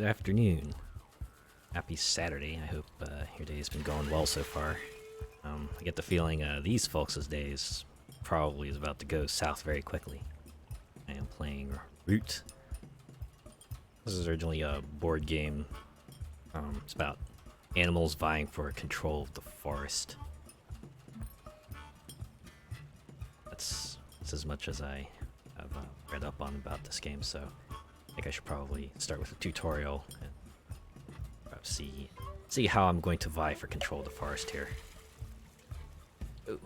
Good afternoon. Happy Saturday. I hope your day has been going well so far. I get the feeling these folks' days probably is about to go south very quickly. I am playing Root. This is originally a board game. It's about animals vying for control of the forest. That's as much as I have read up on about this game, so I think I should probably start with a tutorial and perhaps see how I'm going to vie for control of the forest here. Ooh.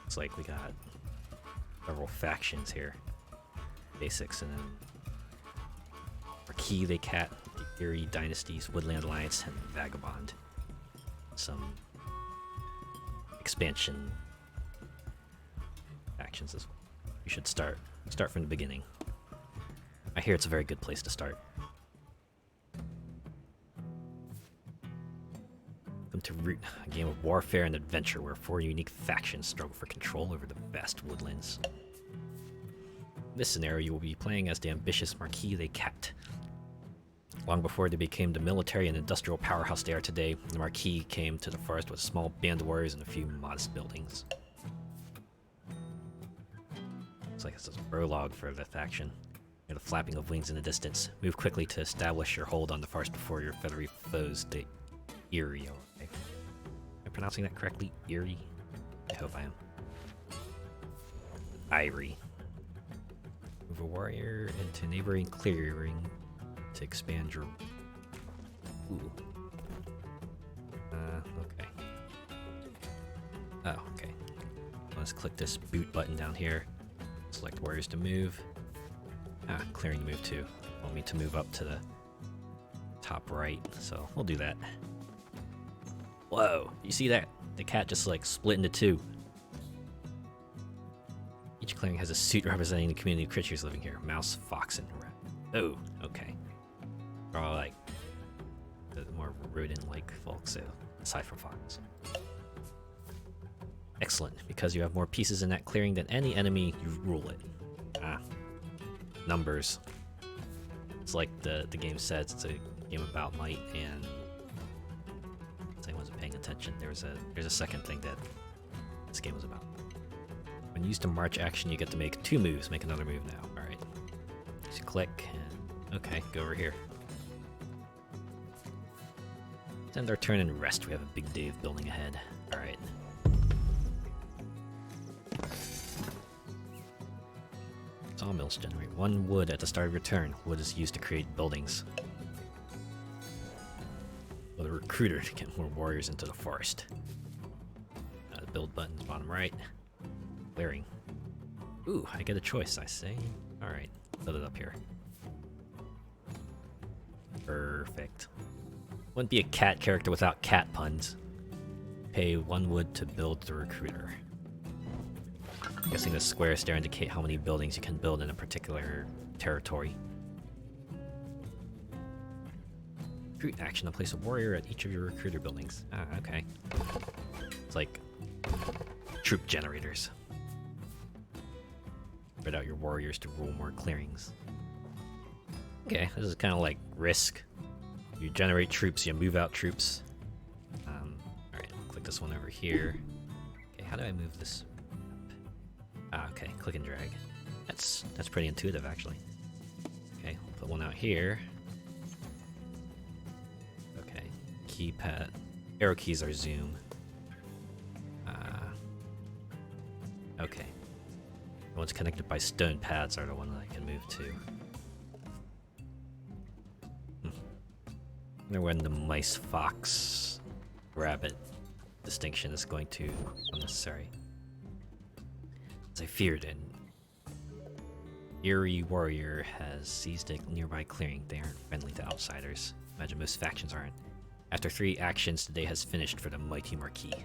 Looks like we got several factions here. Basics, and then Marquis the Cat, the Erie Dynasties, Woodland Alliance, and Vagabond. Some expansion factions as well. You should start from the beginning. I hear it's a very good place to start. Welcome to Root, a game of warfare and adventure where 4 unique factions struggle for control over the vast woodlands. In this scenario, you will be playing as the ambitious Marquis the Cat. Long before they became the military and industrial powerhouse they are today, the Marquis came to the forest with a small band of warriors and a few modest buildings. Looks like this is a prologue for the faction. Hear the flapping of wings in the distance. Move quickly to establish your hold on the forest before your feathery foes, the Erie. Am I pronouncing that correctly? Erie? I hope I am. Irie. Move a warrior into neighboring clearing to expand your... Ooh. Okay. Oh, okay. Let's click this boot button down here. Select warriors to move. Clearing to move to. Want me to move up to the top right, so we'll do that. Whoa, you see that? The cat just like split into 2. Each clearing has a suit representing the community of creatures living here. Mouse, fox, and rat. Oh, okay. They're all like the more rodent-like folks, so aside from fox. Excellent, because you have more pieces in that clearing than any enemy, you rule it. Numbers. It's like the game says, it's a game about might, and I wasn't paying attention. There's a second thing that this game was about. When used to march action, you get to make 2 moves. Make another move now. Alright. So click, and okay, go over here. End our turn and rest. We have a big day of building ahead. Alright. Sawmills generate 1 wood at the start of your turn. Wood is used to create buildings. With a recruiter to get more warriors into the forest. The build button's bottom right. Clearing. Ooh, I get a choice, I say. Alright, build it up here. Perfect. Wouldn't be a cat character without cat puns. Pay 1 wood to build the recruiter. I'm guessing the squares there indicate how many buildings you can build in a particular territory. Recruit action to place a warrior at each of your recruiter buildings. Okay. It's like troop generators. Spread out your warriors to rule more clearings. Okay, this is kind of like Risk. You generate troops, you move out troops. Alright, click this one over here. Okay, how do I move this? Okay, click and drag. That's pretty intuitive, actually. Okay, we'll put one out here. Okay, keypad. Arrow keys are zoom. Okay. The ones connected by stone pads are the one that I can move to. I wonder when the mice, fox, rabbit distinction is going to become necessary. As I feared, an Erie warrior has seized a nearby clearing. They aren't friendly to outsiders. Imagine most factions aren't. After 3 actions, the day has finished for the mighty Marquis.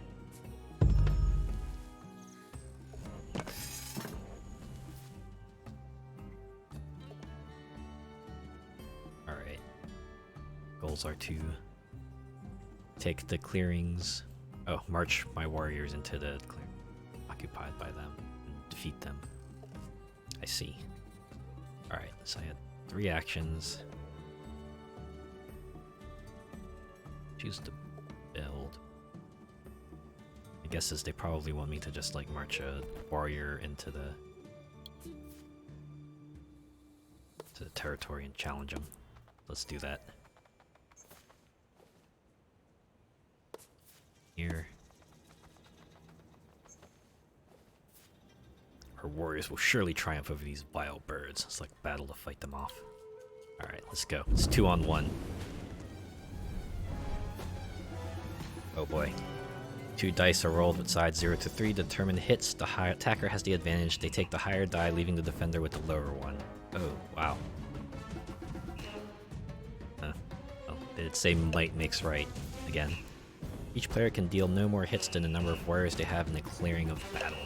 Alright. Goals are to take the clearings. Oh, march my warriors into the clearing occupied by them. Defeat them. I see. Alright, so I had 3 actions. choose to build? My guess is they probably want me to just like march a warrior into the territory and challenge them. Let's do that. Here. Our warriors will surely triumph over these vile birds. It's like battle to fight them off. Alright, let's go. It's 2-on-1. Oh boy. 2 dice are rolled with sides 0 to 3. Determine hits. The high attacker has the advantage. They take the higher die, leaving the defender with the lower one. Oh, wow. Well, it'd say might makes right. Again. Each player can deal no more hits than the number of warriors they have in the clearing of battle.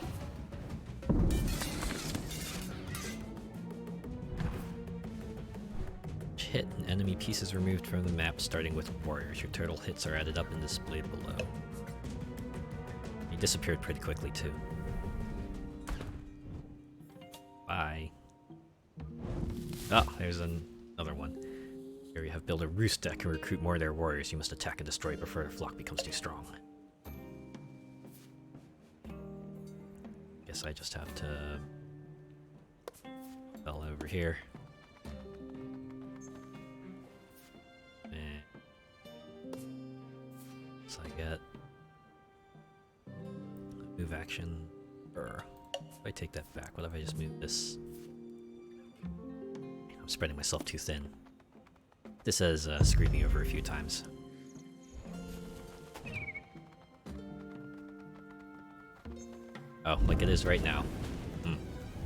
Each hit, an enemy piece is removed from the map, starting with warriors. Your total hits are added up and displayed below. He disappeared pretty quickly, too. Bye. Oh, there's another one. Here we have build a roost that can recruit more of their warriors. You must attack and destroy before their flock becomes too strong. Guess I just have to spell over here. So I get move action. If I take that back, what if I just move this? I'm spreading myself too thin. This has screwed me over a few times. Oh, like it is right now.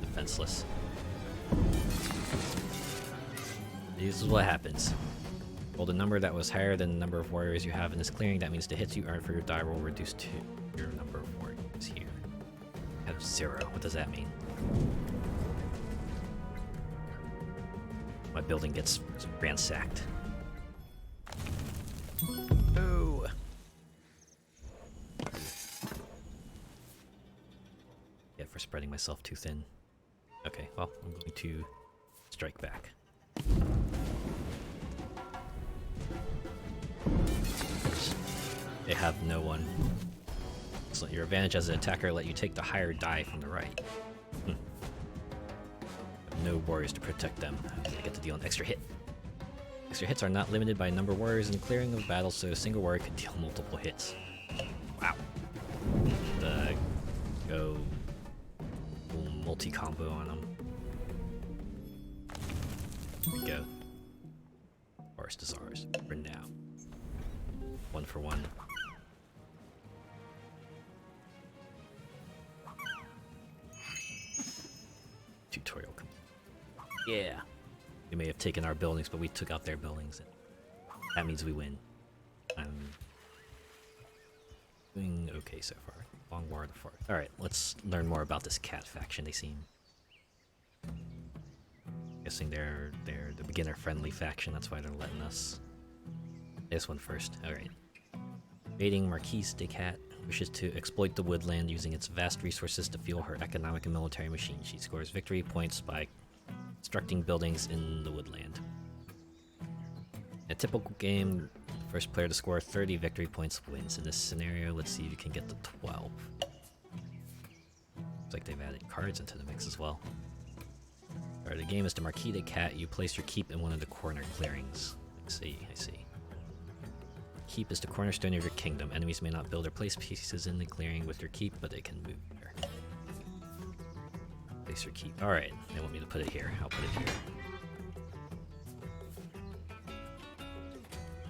Defenseless. This is what happens. Roll the number that was higher than the number of warriors you have in this clearing. That means the hits you earn for your die roll reduced to your number of warriors here. I have 0. What does that mean? My building gets ransacked. Oh! Yeah, for spreading myself too thin. Okay, well, I'm going to strike back. They have no one. So your advantage as an attacker let you take the higher die from the right. No warriors to protect them. They get to deal an extra hit. Extra hits are not limited by number of warriors in the clearing of battle, so a single warrior could deal multiple hits. Wow. Go multi-combo on them. Here we go. Forest is ours. For now. 1 for 1. Tutorial complete. Yeah. We may have taken our buildings, but we took out their buildings. That means we win. I'm doing okay so far. Long War of the Forest. Alright, let's learn more about this cat faction. They seem... guessing they're the beginner-friendly faction, that's why they're letting us... This one first. Alright. Raiding Marquise de Cat wishes to exploit the woodland using its vast resources to fuel her economic and military machine. She scores victory points by constructing buildings in the woodland. In a typical game, the first player to score 30 victory points wins. In this scenario, let's see if you can get to 12. Looks like they've added cards into the mix as well. Alright, the game is the Marquis de Cat. You place your keep in one of the corner clearings. I see. Keep is the cornerstone of your kingdom. Enemies may not build or place pieces in the clearing with your keep, but they can move there. Place your keep. Alright, they want me to put it here. I'll put it here.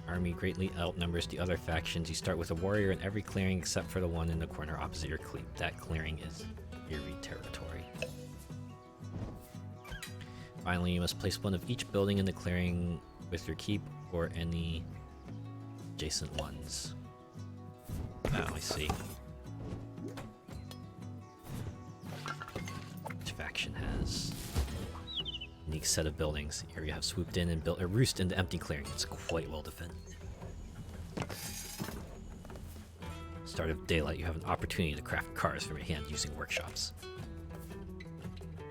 Army greatly outnumbers the other factions. You start with a warrior in every clearing except for the one in the corner opposite your keep. That clearing is Erie territory. Finally, you must place one of each building in the clearing with your keep or any adjacent ones. Oh, I see. Each faction has a unique set of buildings. Here you have swooped in and built a roost in the empty clearing. It's quite well defended. Start of daylight, you have an opportunity to craft cards from your hand using workshops.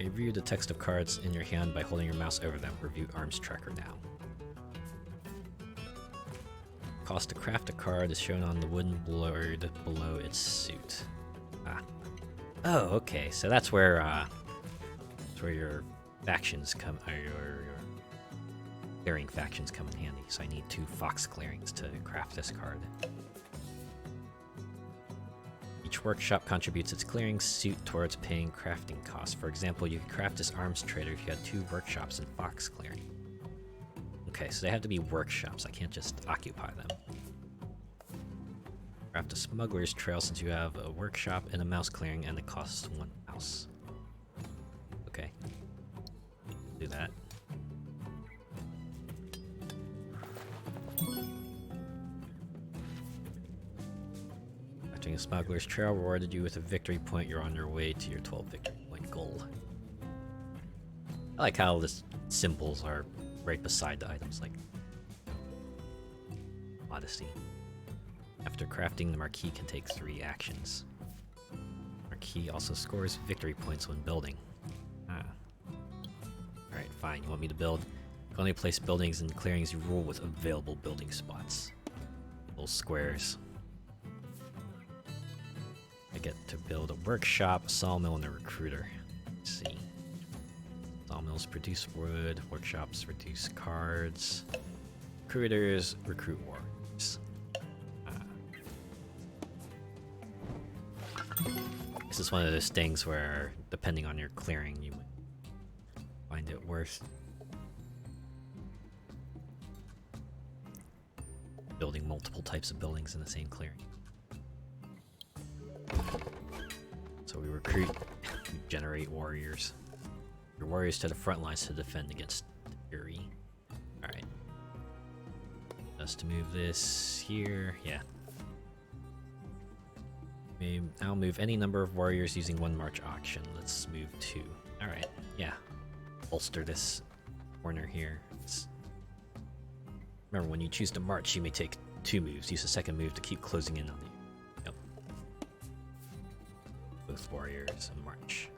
Review the text of cards in your hand by holding your mouse over them. Review arms tracker now. cost to craft a card is shown on the wooden board below its suit. Ah. Oh, okay. So that's where your factions come, or your clearing factions come in handy. So I need 2 fox clearings to craft this card. Each workshop contributes its clearing suit towards paying crafting costs. For example, you could craft this arms trader if you had 2 workshops and fox clearing. Okay, so they have to be workshops. I can't just occupy them. Craft a smuggler's trail since you have a workshop and a mouse clearing, and it costs 1 mouse. Okay. Do that. Crafting a smuggler's trail rewarded you with a victory point. You're on your way to your 12 victory point goal. I like how the symbols are right beside the items, like Odyssey. After crafting, the Marquis can take 3 actions. Marquis also scores victory points when building. Ah. Alright, fine. You want me to build? You can only place buildings and clearings you rule with available building spots. Little squares. I get to build a workshop, a sawmill, and a recruiter. Let's see. Sawmills produce wood, workshops produce cards, recruiters recruit warriors. This is one of those things where, depending on your clearing, you might find it worth building multiple types of buildings in the same clearing. So we recruit, we generate warriors. Your warriors to the front lines to defend against the Fury. Alright. Just to move this here, yeah. I'll move any number of warriors using 1 march auction. Let's move 2. Alright, yeah. Bolster this corner here. Remember, when you choose to march, you may take 2 moves. Use the second move to keep closing in on you. Yep. Both warriors and march.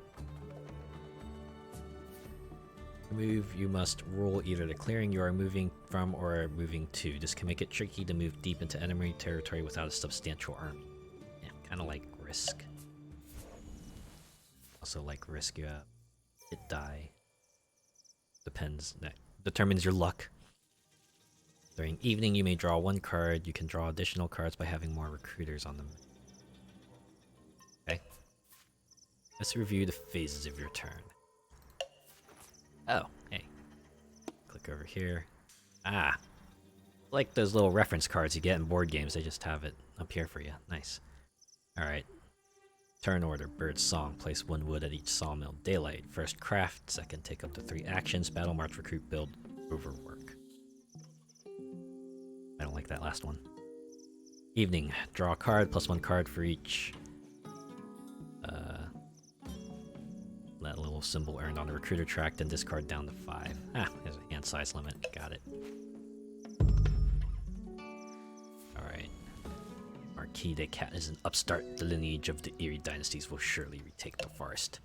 To move, you must rule either the clearing you are moving from or moving to. This can make it tricky to move deep into enemy territory without a substantial army. Kind of like Risk. Also like Risk, you hit die. Depends. That determines your luck. During evening, you may draw 1 card. You can draw additional cards by having more recruiters on them. Okay. Let's review the phases of your turn. Oh, hey. Click over here. Ah. Like those little reference cards you get in board games, they just have it up here for you. Nice. Alright. Turn order. Bird song. Place 1 wood at each sawmill. Daylight. First craft. Second take up to 3 actions. Battle march, recruit, build, overwork. I don't like that last one. Evening. Draw a card. Plus 1 card for each. That little symbol earned on the recruiter track. Then discard down to 5. Ah, there's a hand size limit. Got it. Alright. Marquis de Cat is an upstart. The lineage of the Eerie dynasties will surely retake the forest.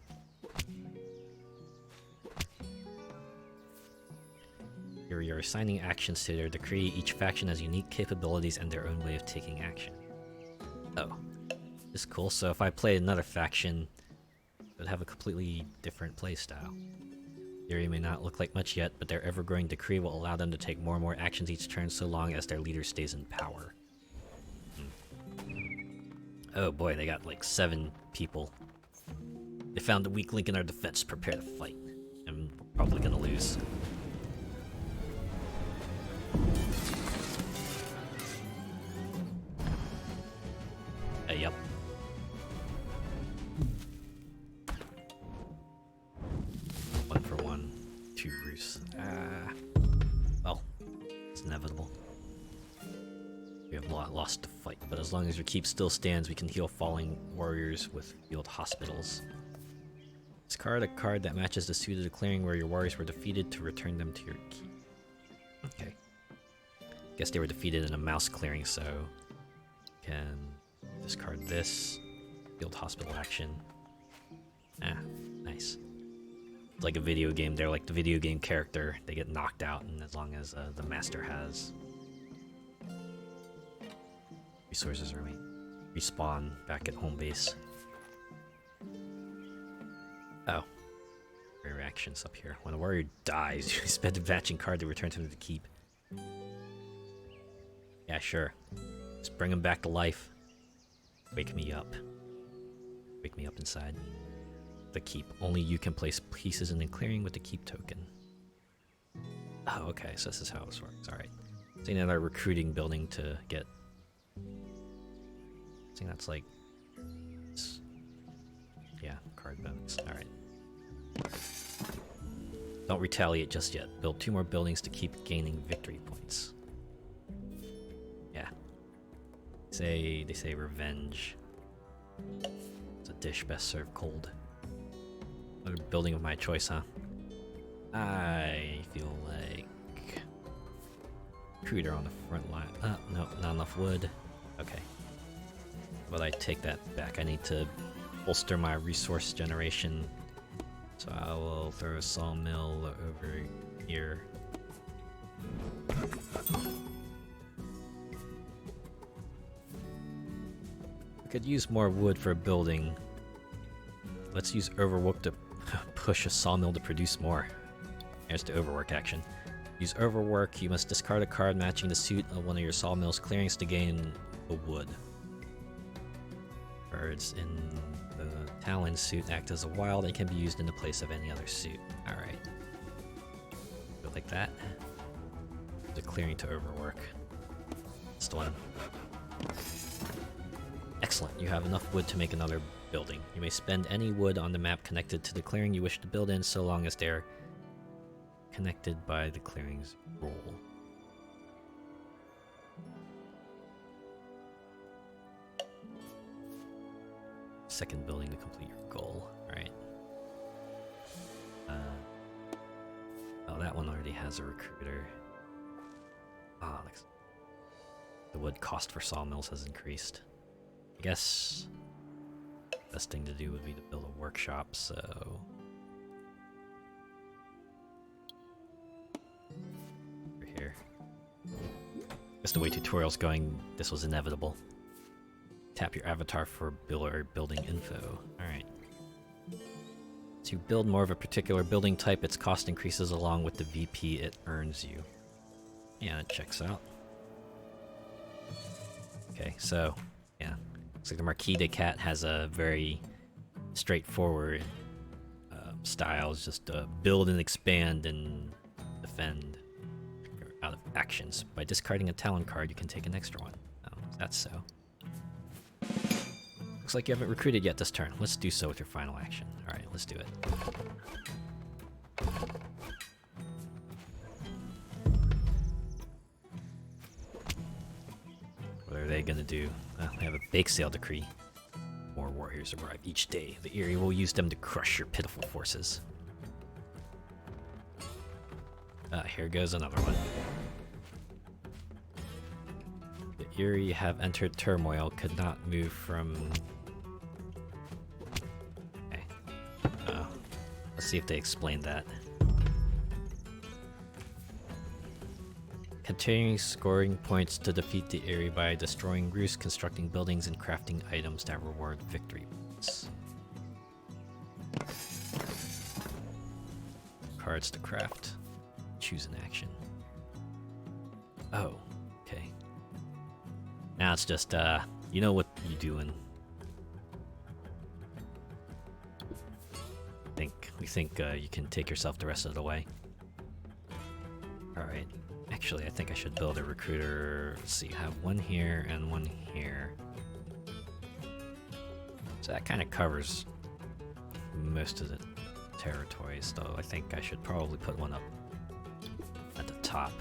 Here you're assigning actions to their decree. Each faction has unique capabilities and their own way of taking action. Oh. This is cool. So if I play another faction, it would have a completely different playstyle. Theory may not look like much yet, but their ever-growing decree will allow them to take more and more actions each turn so long as their leader stays in power. Oh boy, they got like 7 people. They found a weak link in our defense. Prepare to fight. I'm probably gonna lose. Yep. One for one. 2 Bruce. Well, it's inevitable. We have lost the fight, but as long as your keep still stands, we can heal falling warriors with field hospitals. Discard a card that matches the suit of the clearing where your warriors were defeated to return them to your keep. Okay. Guess they were defeated in a mouse clearing, so can discard this. Field hospital action. Ah, nice. It's like a video game. They're like the video game character. They get knocked out, and as long as the master has resources or respawn back at home base. Oh. Reactions up here. When a warrior dies, you spend a matching card to return to the keep. Yeah, sure. Just bring him back to life. Wake me up. Wake me up inside. The keep. Only you can place pieces in the clearing with the keep token. Oh, okay, so this is how this works. Alright. So another recruiting building to get. I think that's like. Yeah, card bonus. Alright. Don't retaliate just yet. Build 2 more buildings to keep gaining victory points. Yeah. They say revenge. It's a dish best served cold. Another building of my choice, huh? I feel like recruiter on the front line. No, not enough wood. Okay. But I take that back. I need to bolster my resource generation. So I will throw a sawmill over here. I could use more wood for a building. Let's use overwork to push a sawmill to produce more. Here's the overwork action. Use overwork. You must discard a card matching the suit of one of your sawmill's clearings to gain the wood. Birds in the Talon suit act as a wild and can be used in the place of any other suit. Alright. Go like that. The clearing to overwork. That's the one. Excellent. You have enough wood to make another building. You may spend any wood on the map connected to the clearing you wish to build in, so long as they're connected by the clearing's role. Second building to complete your goal. Alright. Oh, that one already has a recruiter. Ah, the wood cost for sawmills has increased. I guess best thing to do would be to build a workshop, so over here. Just the way tutorial's going, this was inevitable. Tap your avatar for building info. Alright. To build more of a particular building type, its cost increases along with the VP it earns you. Yeah, it checks out. Okay, so, yeah. Looks like the Marquis de Cat has a very straightforward style. It's just build and expand and defend out of actions. By discarding a Talon card, you can take an extra one. Oh, that's so. Looks like you haven't recruited yet this turn. Let's do so with your final action. Alright, let's do it. What are they gonna do? They have a bake sale decree. More warriors arrive each day. The Eerie will use them to crush your pitiful forces. Here goes another one. The Eerie have entered turmoil, could not move from... Okay. Let's see if they explain that. Continuing scoring points to defeat the Eerie by destroying roosts, constructing buildings, and crafting items that reward victory points. Cards to craft. Choose an action. Oh, okay. Now it's just, you know what you're doing. We think you can take yourself the rest of the way. Alright. Actually, I think I should build a recruiter. Let's see, I have one here and one here. So that kind of covers most of the territories, though I think I should probably put one up at the top.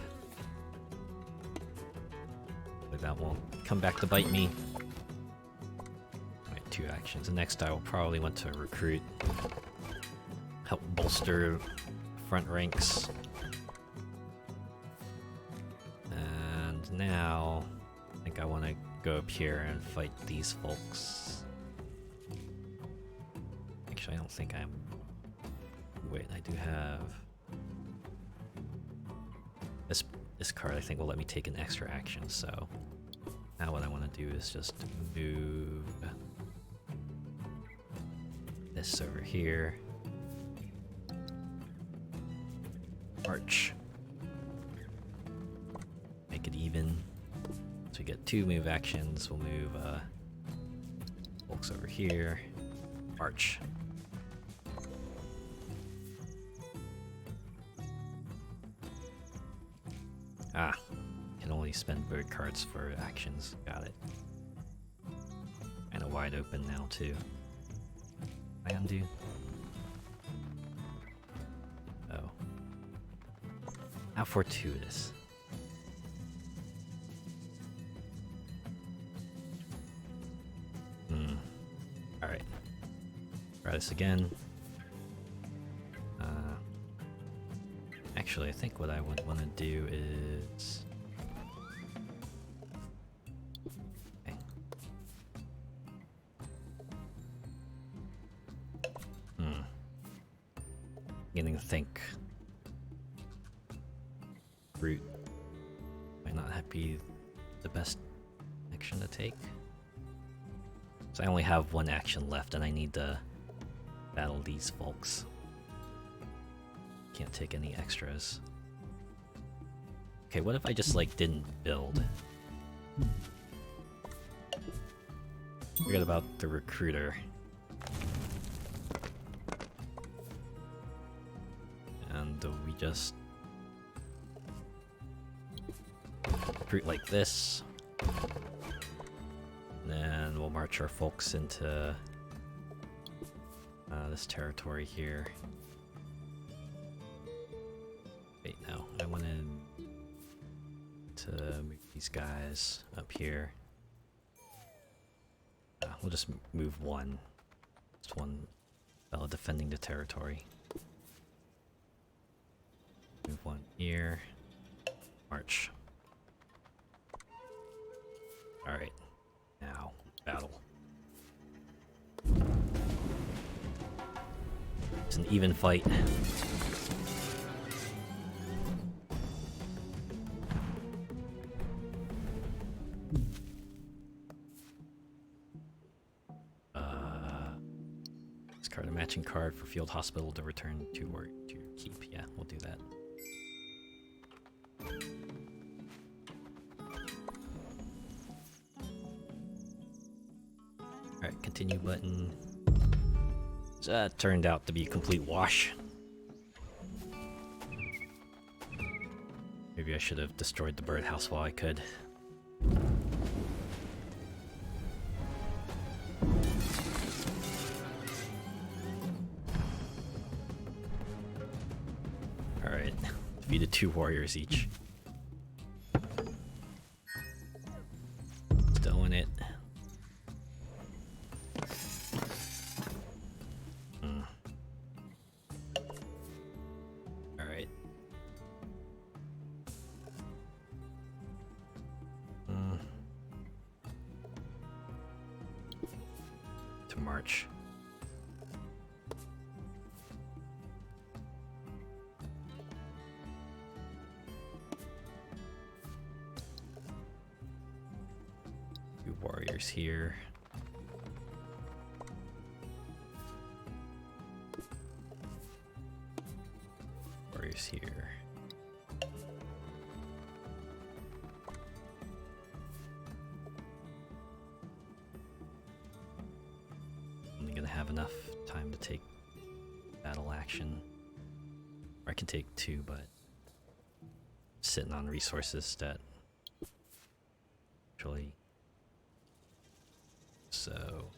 But that won't come back to bite me. Alright, 2 actions. And next I will probably want to recruit. Help bolster front ranks. And now I think I want to go up here and fight these folks. Actually, I don't think I'm... Wait, I do have... This card I think will let me take an extra action, so... Now what I want to do is just move this over here. March. Make it even. So we get 2 move actions. We'll move folks over here. March. Ah, can only spend bird cards for actions. Got it. Kinda wide open now too. I undo. Oh. How fortuitous. Alright. Try this again. Actually, I think what I would want to do is... Okay. Beginning to think... Root might not be the best action to take. So I only have 1 action left and I need to battle these folks. Can't take any extras. Okay, what if I just like didn't build? Forget about the recruiter. And we just recruit like this. And then we'll march our folks into this territory here. Wait, no, I wanted to move these guys up here. We'll just move 1. Just 1 fellow defending the territory. Move 1 here. March. Alright. Now, battle. It's an even fight. Discard a matching card for Field Hospital to return to your keep. Yeah, we'll do that. Alright, continue button. So that turned out to be a complete wash. Maybe I should have destroyed the birdhouse while I could. Alright, defeated 2 warriors each. Still in it. Alright. To march. Warriors here. Warriors here. Only gonna have enough time to take battle action. Or I can take 2, but I'm sitting on resources that actually. So,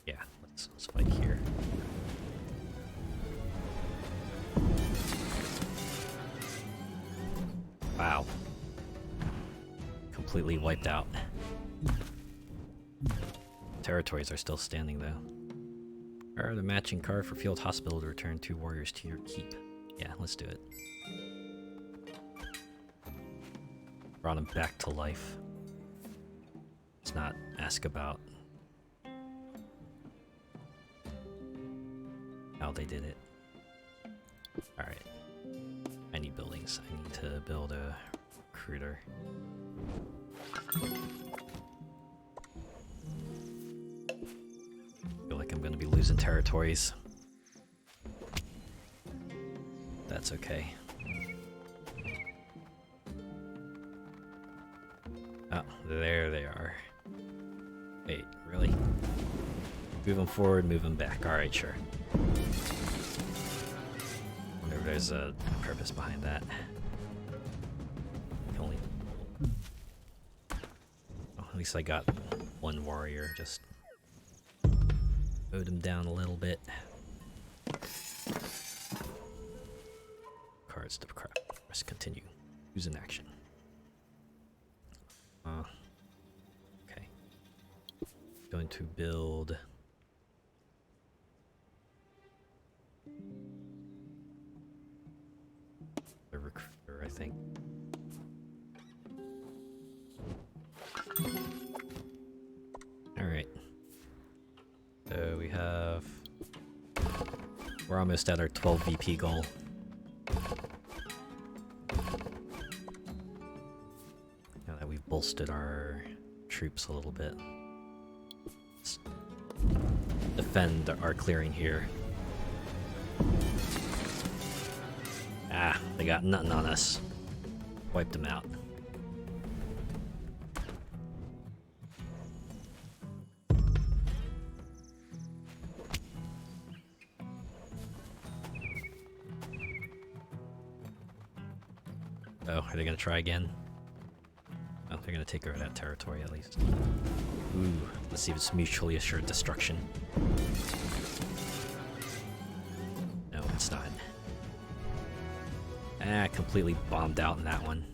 yeah, let's fight here. Wow, completely wiped out. Territories are still standing though. Or the matching card for Field Hospital to return 2 warriors to your keep. Yeah, let's do it. Brought him back to life. Let's not ask about how they did it. Alright. I need buildings. I need to build a recruiter. Feel like I'm gonna be losing territories. That's okay. Oh, there they are. Wait, really? Move them forward, move them back. Alright, sure. Wonder if there's a purpose behind that. Only... Oh, at least I got one warrior. Just mowed him down a little bit. Cards to crap. Let's continue. Use an action. Okay. Going to build... a recruiter, I think. Alright. So we have... We're almost at our 12 VP goal. Now that we've bolstered our troops a little bit. Let's defend our clearing here. Ah, they got nothing on us. Wiped them out. Oh, are they gonna try again? Oh, they're gonna take over that territory at least. Ooh, let's see if it's mutually assured destruction. No, it's not. Ah, completely bombed out in that one.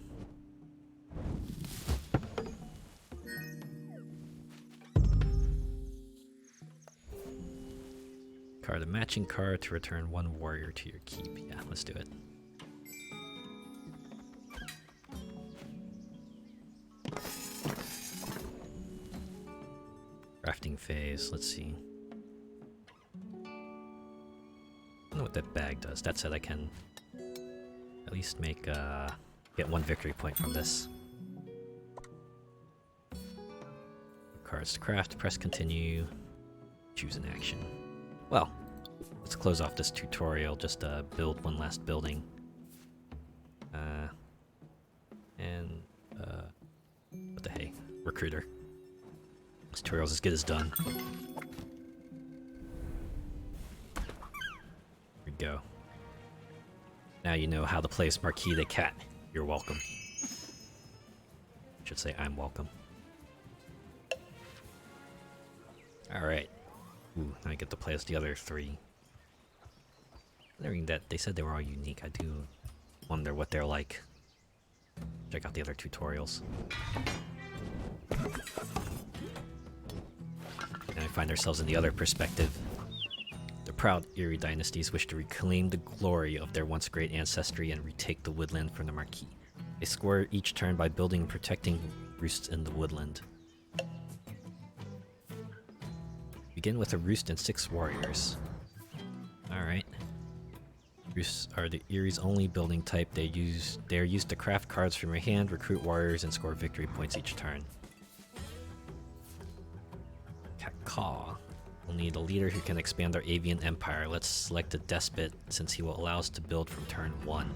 Card a matching card to return one warrior to your keep. Yeah, let's do it. Crafting phase, let's see. I don't know what that bag does. That said, I can at least make, get one victory point from this. Cards to craft, press continue, choose an action. Well, let's close off this tutorial, just build one last building. What the hey, recruiter. This tutorial's as good as done. There we go. Now you know how to play as Marquis the Cat. You're welcome. I should say I'm welcome. Alright. Ooh, now I get to play as the other three. Considering that they said they were all unique, I do wonder what they're like. Check out the other tutorials. And I find ourselves in the other perspective. The proud Eyrie dynasties wish to reclaim the glory of their once great ancestry and retake the woodland from the Marquis. They score each turn by building and protecting roosts in the woodland. Begin with a roost and 6 warriors. Alright. Roosts are the Eyrie's only building type. They are used to craft cards from your hand, recruit warriors, and score victory points each turn. Caw. We'll need a leader who can expand our avian empire. Let's select a despot since he will allow us to build from turn 1.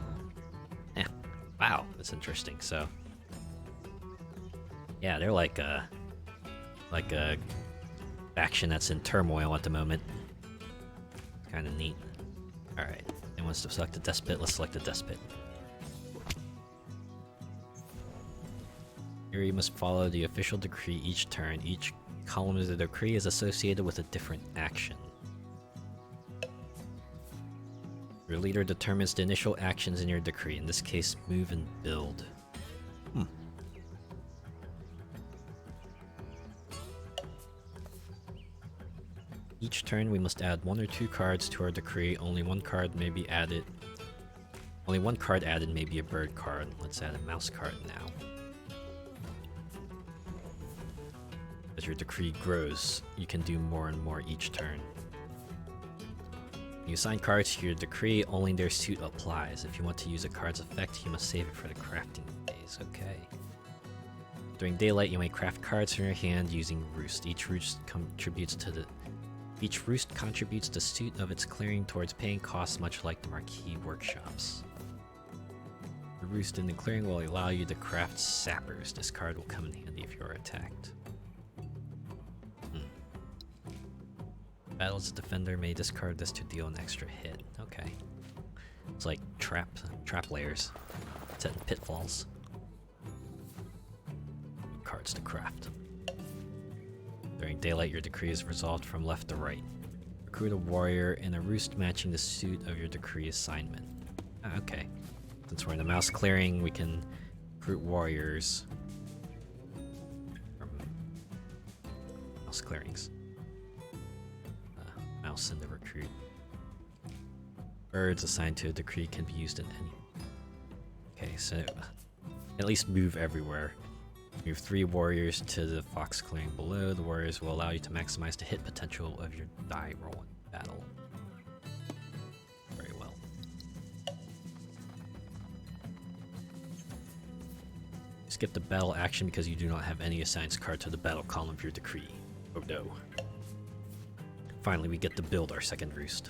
Wow, that's interesting. So, yeah, they're like a faction that's in turmoil at the moment. Kind of neat. All right, and wants to select a despot. Let's select a despot. Eyrie must follow the official decree each turn. Each column of the decree is associated with a different action. Your leader determines the initial actions in your decree, in this case, move and build. Each turn we must add 1 or 2 cards to our decree. Only one card may be added. Only one card added may be a bird card. Let's add a mouse card now. As your decree grows, you can do more and more each turn. You assign cards to your decree, only their suit applies. If you want to use a card's effect, you must save it for the crafting phase. Okay. During daylight, you may craft cards from your hand using roost. Each roost contributes the suit of its clearing towards paying costs, much like the marquee workshops. The roost in the clearing will allow you to craft sappers. This card will come in handy if you are attacked. Battle as a defender may discard this to deal an extra hit. Okay. It's like trap layers. Set in pitfalls. Cards to craft. During daylight, your decree is resolved from left to right. Recruit a warrior in a roost matching the suit of your decree assignment. Okay. Since we're in the mouse clearing, we can recruit warriors from mouse clearings. Mouse in the recruit. Birds assigned to a decree can be used in any. Okay, so at least move everywhere. Move 3 warriors to the fox clearing below. The warriors will allow you to maximize the hit potential of your die roll in battle. Very well. Skip the battle action because you do not have any assigned card to the battle column of your decree. Oh no. Finally, we get to build our second roost.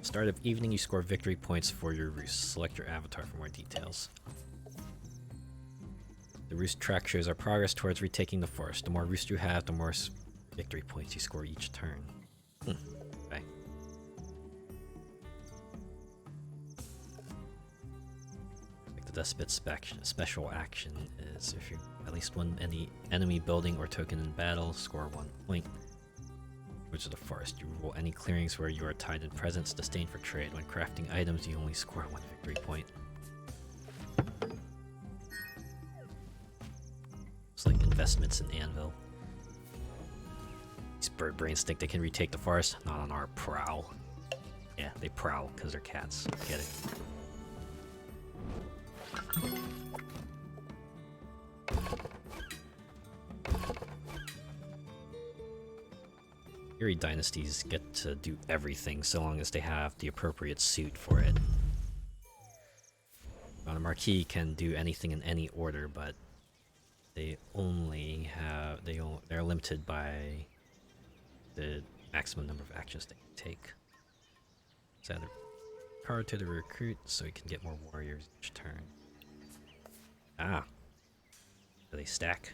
Start of evening, you score victory points for your roost. Select your avatar for more details. The roost track shows our progress towards retaking the forest. The more roost you have, the more victory points you score each turn. Okay. Like the Despot special action is if you at least one enemy building or token in battle, score 1 point. Which is the forest. You roll any clearings where you are tied in presence, disdain for trade. When crafting items, you only score 1 victory point. It's like investments in Anvil. These bird brains think they can retake the forest. Not on our prowl. Yeah, they prowl because they're cats. Get it. Eerie dynasties get to do everything so long as they have the appropriate suit for it. A marquee can do anything in any order, but they only have they're limited by the maximum number of actions they can take. So add a card to the recruit so he can get more warriors each turn. Do they stack?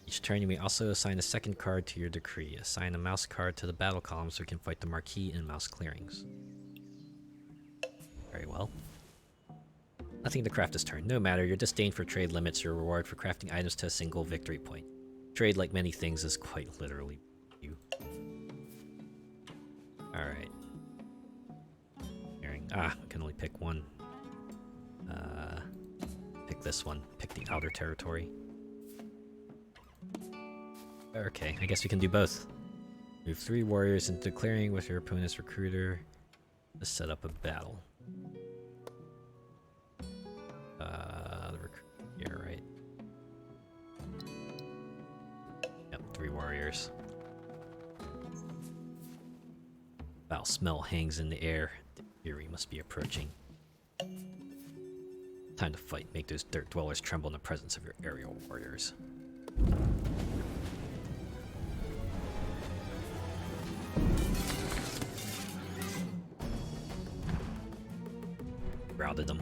Each turn you may also assign a second card to your decree. Assign a mouse card to the battle column so you can fight the marquee in mouse clearings. Very well. Nothing to craft this turn. No matter, your disdain for trade limits your reward for crafting items to a single victory point. Trade, like many things, is quite literally you. Alright. I can only pick one. Pick this one. Pick the outer territory. Okay, I guess we can do both. Move 3 warriors into the clearing with your opponent's recruiter to set up a battle. Yeah, right. Yep, 3 warriors. Foul smell hangs in the air. The Fury must be approaching. Time to fight. Make those dirt dwellers tremble in the presence of your aerial warriors. Routed them.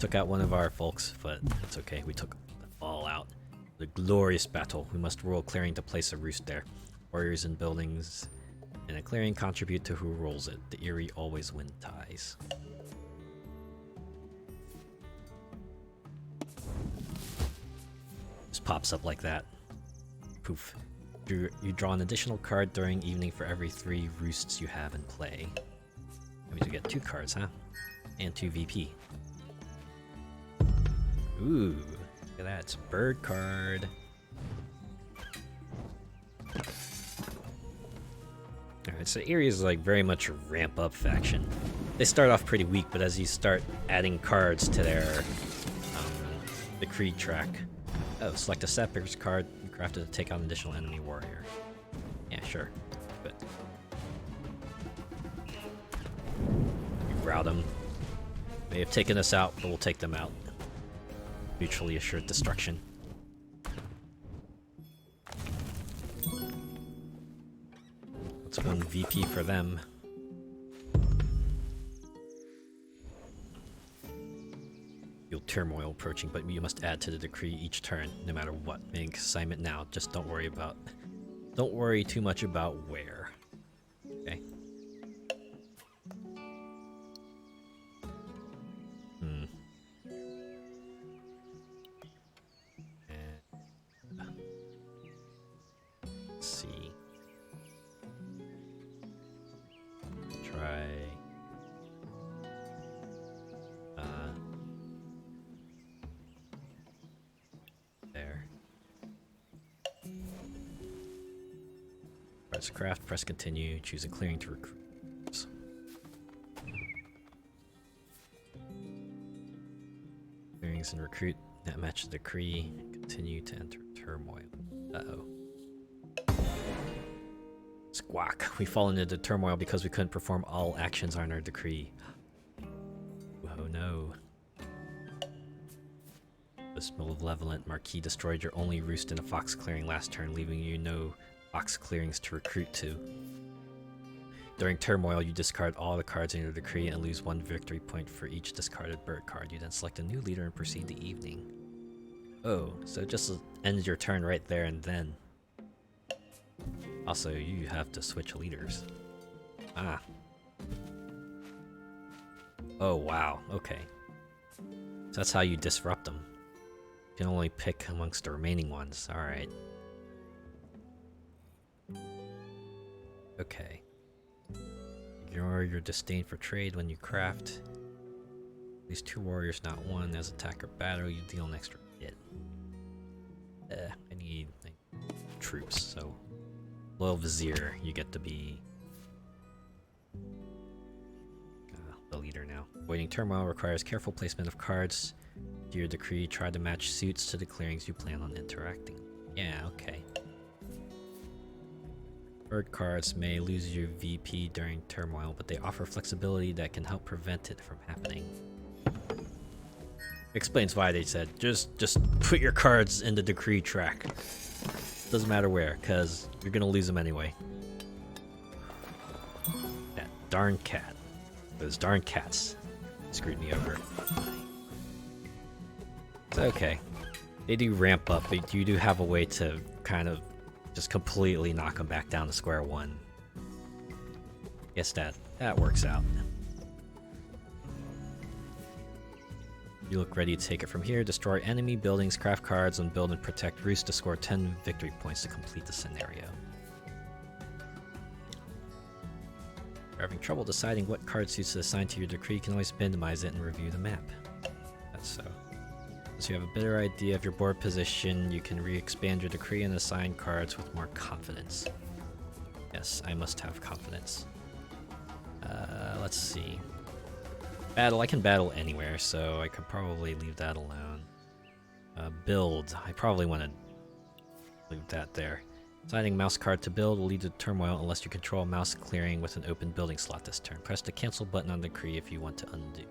Took out one of our folks, but it's okay. We took them all out. The glorious battle. We must rule clearing to place a roost there. Warriors and buildings in a clearing contribute to who rules it. The Eerie always win ties. Just pops up like that. Poof. You draw an additional card during evening for every 3 roosts you have in play. That means you get 2 cards, huh? And 2 VP. Ooh, look at that. It's a bird card. Alright, so Eerie is like very much a ramp up faction. They start off pretty weak, but as you start adding cards to their decree track. Oh, select a Sapper's card you crafted to take out an additional enemy warrior. Yeah, sure. But rout them. May have taken us out, but we'll take them out. Mutually assured destruction. That's one VP for them. Feel turmoil approaching, but you must add to the decree each turn, no matter what. Make assignment now. Just don't worry too much about where. Okay. Let's see. Try. There. Press craft, press continue, choose a clearing to recruit. Clearings and recruit that match the decree. Continue to enter turmoil. Uh-oh. Squawk. We fall into the turmoil because we couldn't perform all actions on our decree. Oh no. This malevolent Marquis destroyed your only roost in a fox clearing last turn, leaving you no fox clearings to recruit to. During turmoil, you discard all the cards in your decree and lose 1 victory point for each discarded bird card. You then select a new leader and proceed the evening. Oh, so it just ends your turn right there and then. Also, you have to switch leaders. Ah. Oh, wow. Okay. So that's how you disrupt them. You can only pick amongst the remaining ones. Alright. Okay. Ignore your disdain for trade when you craft. These 2 warriors, not 1. As attack or battle, you deal an extra hit. I need troops, so... Loyal Vizier, you get to be... the leader now. Avoiding turmoil requires careful placement of cards. To your decree, try to match suits to the clearings you plan on interacting. Yeah, okay. Bird cards may lose your VP during turmoil, but they offer flexibility that can help prevent it from happening. Explains why they said, just put your cards in the decree track. Doesn't matter where, because you're gonna lose them anyway. That darn cat. Those darn cats screwed me over. It's okay. They do ramp up, but you do have a way to kind of just completely knock them back down to square one. Guess that works out. You look ready to take it from here. Destroy enemy buildings, craft cards, and build and protect roost to score 10 victory points to complete the scenario. If you're having trouble deciding what card suits to assign to your decree, you can always minimize it and review the map. That's so. Once you have a better idea of your board position, you can re-expand your decree and assign cards with more confidence. Yes, I must have confidence. Let's see. Battle, I can battle anywhere, so I could probably leave that alone. Build, I probably want to leave that there. Assigning mouse card to build will lead to turmoil unless you control a mouse clearing with an open building slot this turn. Press the cancel button on the decree if you want to undo.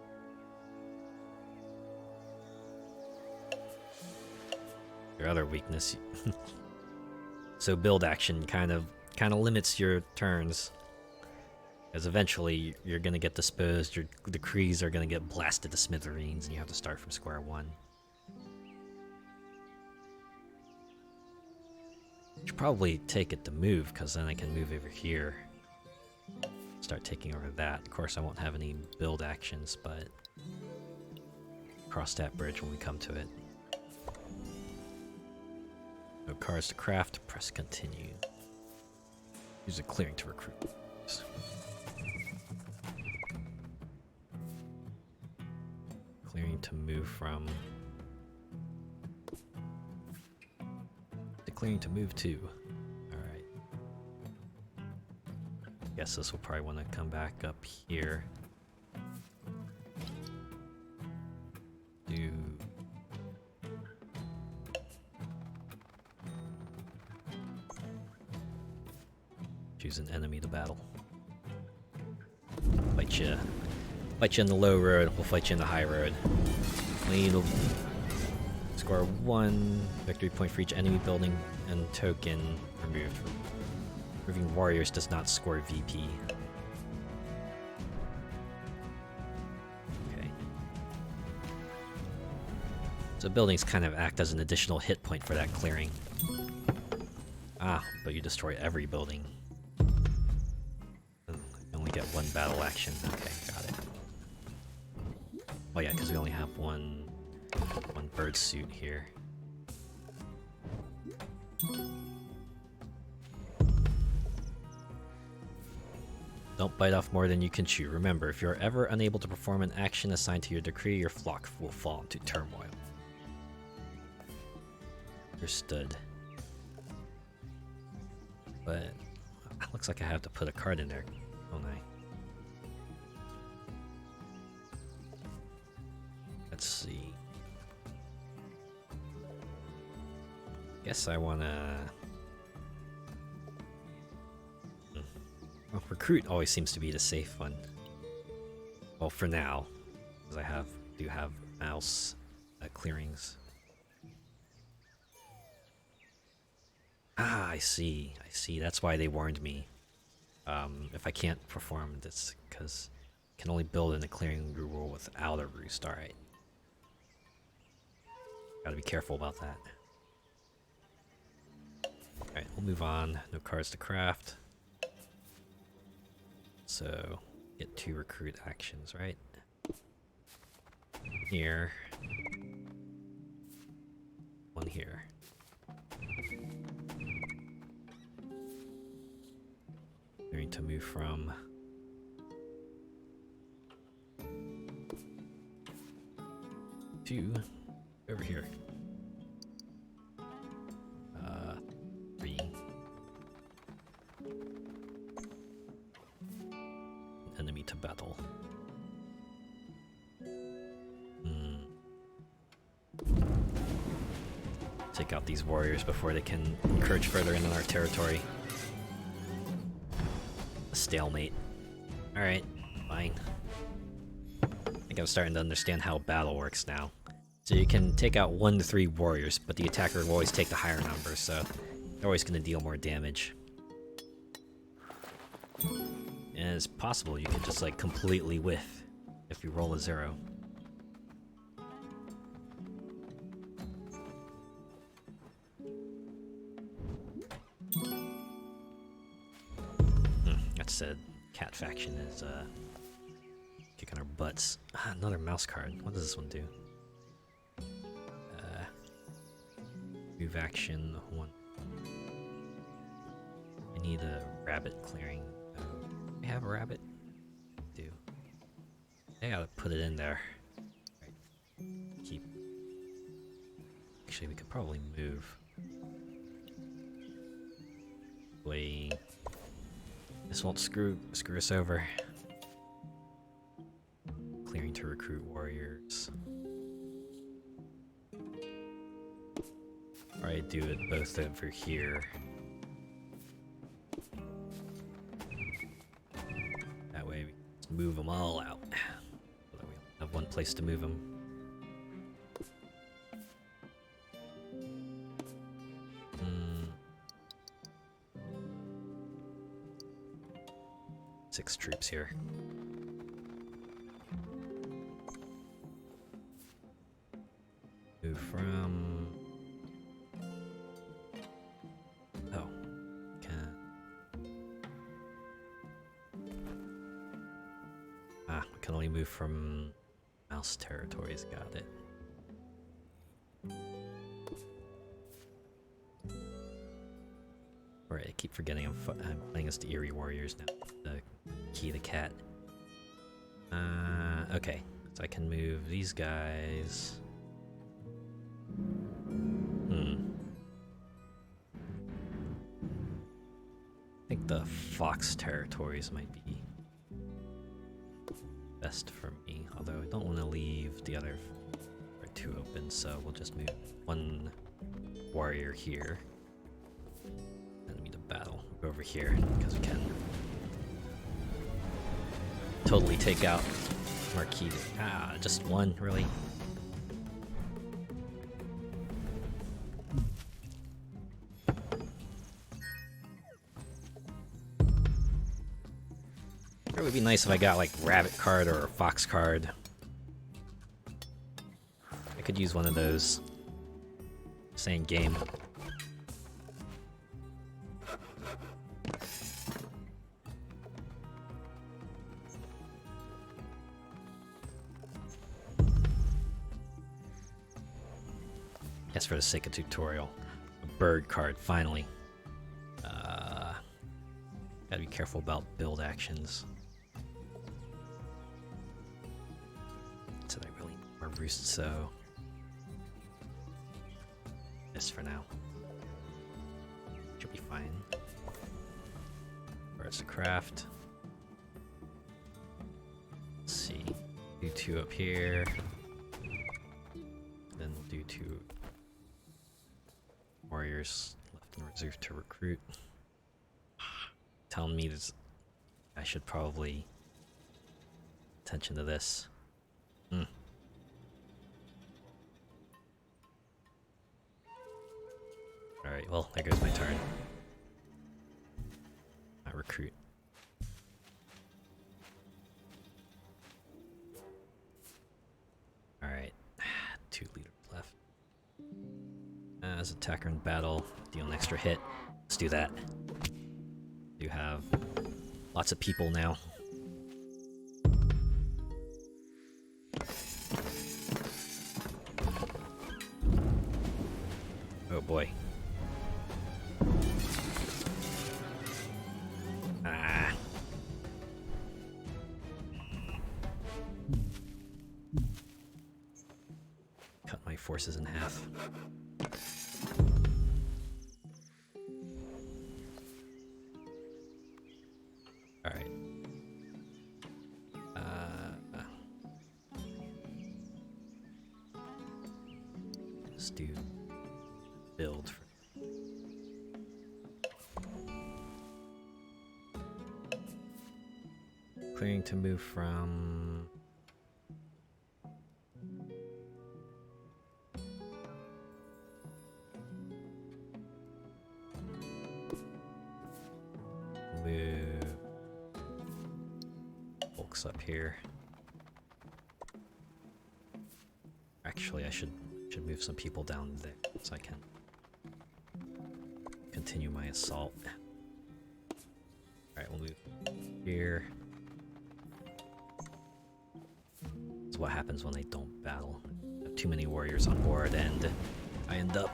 Your other weakness. So build action kind of limits your turns. Because eventually you're going to get disposed, your decrees are going to get blasted to smithereens, and you have to start from square one. I should probably take it to move, because then I can move over here. Start taking over that. Of course, I won't have any build actions, but cross that bridge when we come to it. No cards to craft, press continue. Use a clearing to recruit. Clearing to move from. The clearing to move to. Alright. Guess this will probably want to come back up here. Do. Choose an enemy to battle. Fight ya. fight you in the low road, we'll fight you in the high road. We need to score 1 victory point for each enemy building and token removed. Removing warriors does not score VP. Okay. So buildings kind of act as an additional hit point for that clearing. Ah, but you destroy every building. You only get 1 battle action. Okay, got it. Oh yeah, because we only have one bird suit here. Don't bite off more than you can chew. Remember, if you're ever unable to perform an action assigned to your decree, your flock will fall into turmoil. Understood. But it looks like I have to put a card in there, don't I? Let's see. Guess I wanna... Well, recruit always seems to be the safe one. Well, for now, because I do have mouse clearings. Ah, I see. That's why they warned me. If I can't perform this, because I can only build in a clearing rule without a roost. Alright. Gotta be careful about that. Alright, we'll move on. No cards to craft. So, get 2 recruit actions, right? Here. 1 here. Going to move from to over here. 3. Enemy to battle. Take out these warriors before they can encroach further into our territory. A stalemate. Alright, fine. I think I'm starting to understand how battle works now. So you can take out 1 to 3 warriors, but the attacker will always take the higher number, so they're always going to deal more damage. And it's possible you could just like completely whiff if you roll a 0. That said, cat faction is kicking our butts. Ah, another mouse card. What does this one do? Move action 1. I need a rabbit clearing. We have a rabbit? We do. I gotta put it in there. Right. Keep. Actually, we could probably move. Wait. This won't screw us over. Clearing to recruit warriors. Or I do it both over here. That way we just move them all out. So that we have 1 place to move them. Six troops here. Move from... Oh. Can... Ah, we can only move from mouse territories, got it. Alright, I keep forgetting I'm playing as the Eerie Warriors now. The key the cat. Okay, so I can move these guys. I think the fox territories might be best for me, although I don't want to leave the other 2 open, so we'll just move 1 warrior here. Enemy to battle. Go over here, because we can totally take out marquee. Just one, really? It would be nice if I got like rabbit card or a fox card. I could use one of those. Same game. Yes, for the sake of tutorial. A bird card, finally. Gotta be careful about build actions. Did I really need more roost, so this for now. Should be fine. Where's the craft? Let's see. Do 2 up here. Then we'll do 2 warriors left in reserve to recruit. Telling me this, I should probably attention to this. Alright, well, there goes my turn. I recruit. Alright, 2 leaders left. As attacker in battle, deal an extra hit. Let's do that. You have lots of people now. Oh boy. Cut my forces in half. Alright. Let's do build. Clearing to move from... Move... Folks up here. Actually, I should move some people down there so I can continue my assault. Alright, we'll move here. This is what happens when they don't battle. I have too many warriors on board and I end up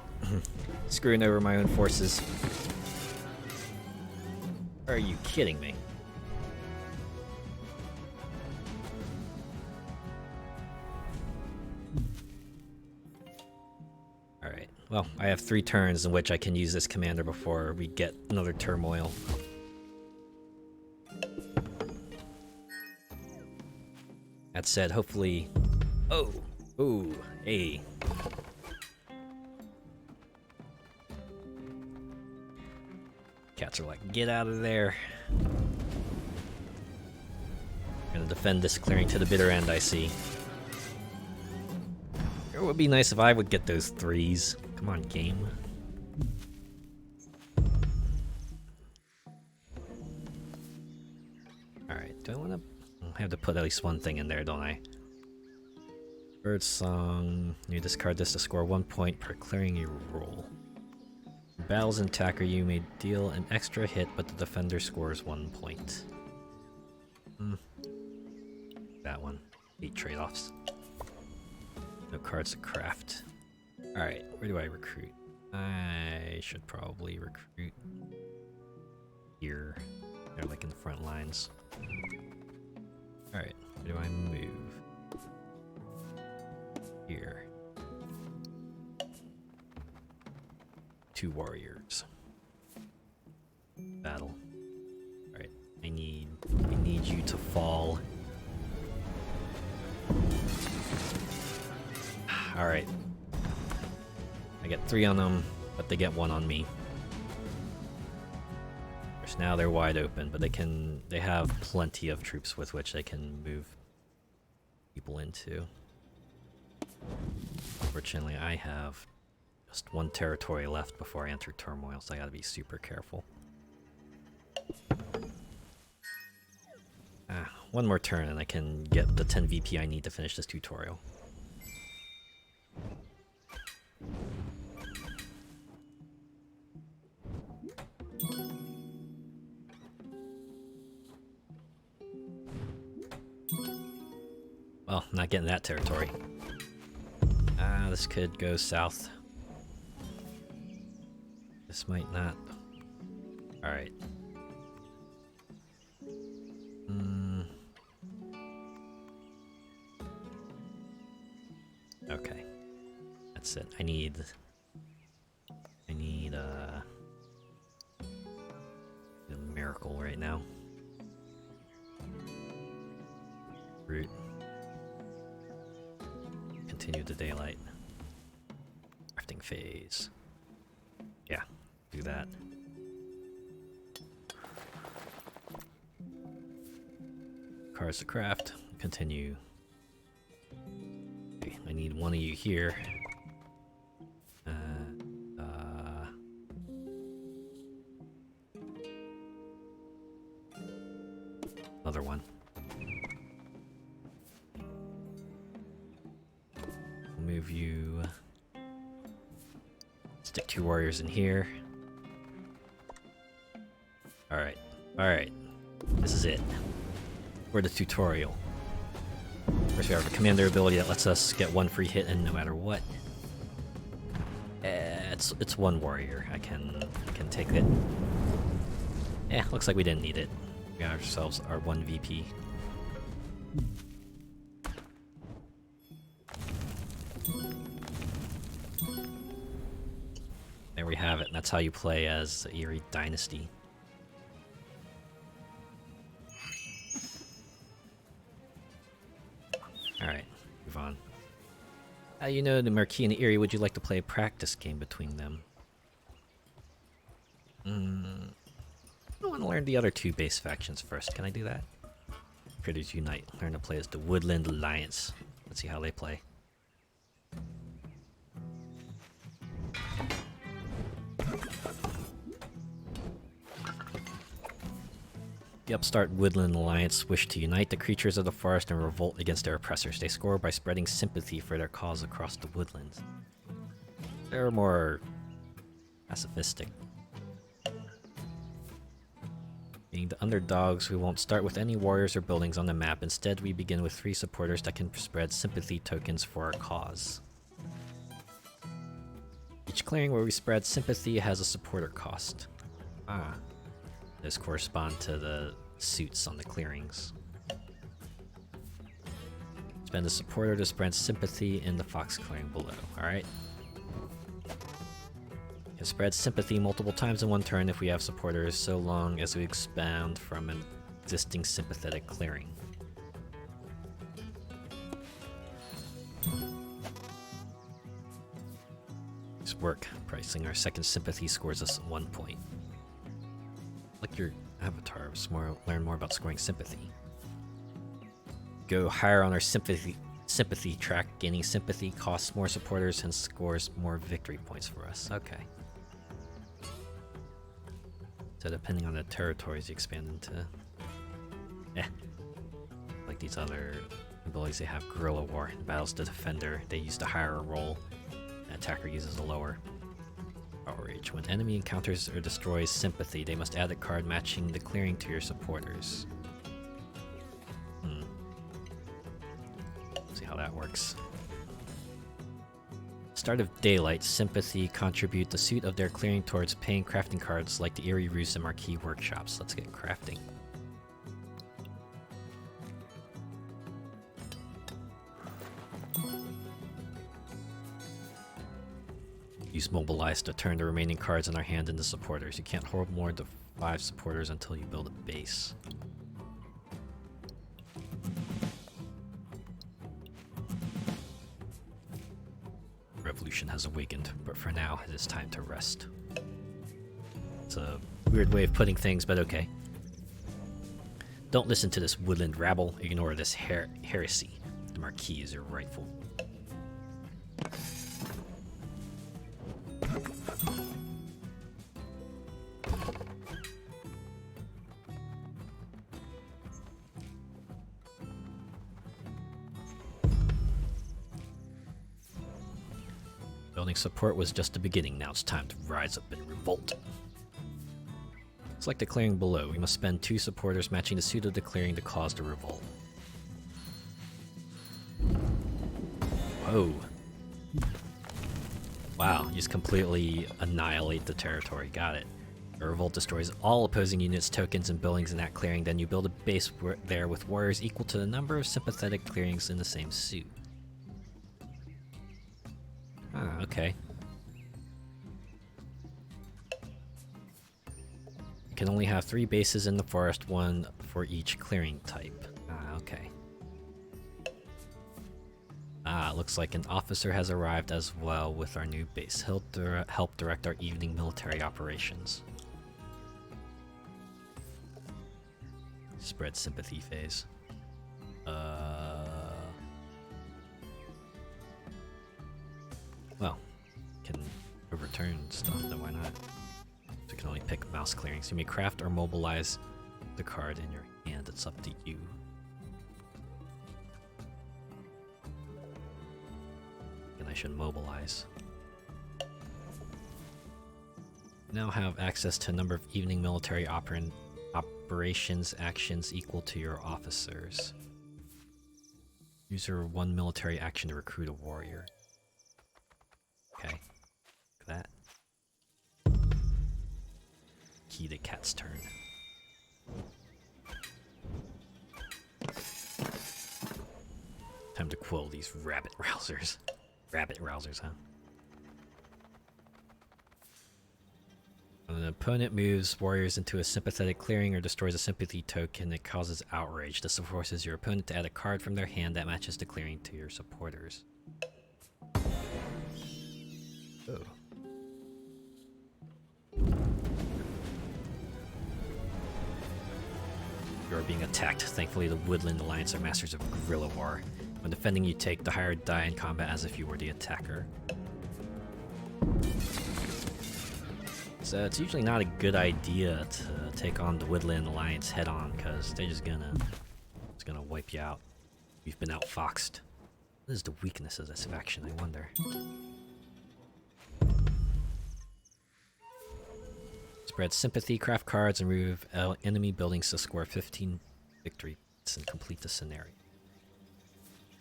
screwing over my own forces. Are you kidding me? Alright, well, I have 3 turns in which I can use this commander before we get another turmoil. That said, hopefully... Oh! Ooh! Hey! Cats are like, get out of there! I'm gonna defend this clearing to the bitter end, I see. It would be nice if I would get those 3s. Come on, game. Alright, do I want to... I have to put at least one thing in there, don't I? Bird song. You discard this to score 1 point per clearing you roll. In battles and attacker, you may deal an extra hit, but the defender scores 1 point. That one. 8 trade-offs. No cards to craft. Alright, where do I recruit? I should probably recruit here. They're like in the front lines. Alright, where do I move? Here. 2 warriors. Battle. Alright, I need you to fall. Alright. I get 3 on them, but they get 1 on me. Now they're wide open, but they have plenty of troops with which they can move. people into. Unfortunately, I have just one territory left before I enter turmoil, so I gotta be super careful. One more turn and I can get the 10 VP I need to finish this tutorial. Well, not getting that territory. This could go south. This might not. Alright. Okay. That's it. I need a miracle right now. Root. Continue the daylight. Crafting phase. Yeah, do that. Cars to craft. Continue. Okay, I need one of you here. Another one. Move you. Stick 2 warriors in here. Alright. Alright. This is it. For the tutorial. First we have a commander ability that lets us get 1 free hit in no matter what. It's 1 warrior. I can take it. Yeah, looks like we didn't need it. We got ourselves our 1 VP. There we have it, and that's how you play as Eerie Dynasty. Alright, move on. You know the Marquis and Eerie, would you like to play a practice game between them? I want to learn the other 2 base factions first. Can I do that? Critters Unite. Learn to play as the Woodland Alliance. Let's see how they play. The upstart Woodland Alliance wish to unite the creatures of the forest and revolt against their oppressors. They score by spreading sympathy for their cause across the woodlands. They're more pacifistic. Being the underdogs, we won't start with any warriors or buildings on the map. Instead, we begin with 3 supporters that can spread sympathy tokens for our cause. Each clearing where we spread sympathy has a supporter cost. Those correspond to the suits on the clearings. Spend a supporter to spread sympathy in the fox clearing below. Alright. Can spread sympathy multiple times in 1 turn if we have supporters, so long as we expand from an existing sympathetic clearing. Nice work. Pricing our 2nd sympathy scores us 1 point. Like your avatar, learn more about scoring sympathy. Go higher on our sympathy track. Gaining sympathy costs more supporters and scores more victory points for us. Okay. So depending on the territories you expand into. Like these other abilities they have. Guerrilla War. In battles the defender, they use the higher roll. The attacker uses a lower. Outrage. When enemy encounters or destroys sympathy, they must add a card matching the clearing to your supporters. See how that works. Start of daylight, sympathy contribute the suit of their clearing towards paying crafting cards like the Eerie Roost and Marquis workshops. Let's get crafting. Use Mobilize to turn the remaining cards in our hand into supporters. You can't hold more than 5 supporters until you build a base. Revolution has awakened, but for now it is time to rest. It's a weird way of putting things, but okay. Don't listen to this woodland rabble. Ignore this heresy. The marquee is your rightful. Building support was just the beginning. Now it's time to rise up and revolt. Select the clearing below. We must spend 2 supporters matching the suit of the clearing to cause the revolt. Whoa. Wow, you just completely annihilate the territory. Got it. The revolt destroys all opposing units, tokens, and buildings in that clearing. Then you build a base there with warriors equal to the number of sympathetic clearings in the same suit. Ah, okay. You can only have 3 bases in the forest, 1 for each clearing type. Ah, okay. Ah, looks like an officer has arrived as well with our new base. He'll help direct our evening military operations. Spread sympathy phase. Well, can overturn stuff, then why not? So you can only pick mouse clearings. You may craft or mobilize the card in your hand. It's up to you. And I should mobilize. You now have access to a number of evening military operations actions equal to your officers. Use your 1 military action to recruit a warrior. Okay, look at that. Key to Cat's turn. Time to quill these rabbit rousers. Rabbit rousers, huh? When an opponent moves warriors into a sympathetic clearing or destroys a sympathy token, it causes outrage. This forces your opponent to add a card from their hand that matches the clearing to your supporters. Oh. You are being attacked. Thankfully, the Woodland Alliance are masters of guerrilla war. When defending, you take the higher die in combat as if you were the attacker. So it's usually not a good idea to take on the Woodland Alliance head on, because they're just gonna wipe you out. You've been outfoxed. What is the weakness of this faction, I wonder? Spread sympathy, craft cards, and remove enemy buildings to score 15 victory points and complete the scenario.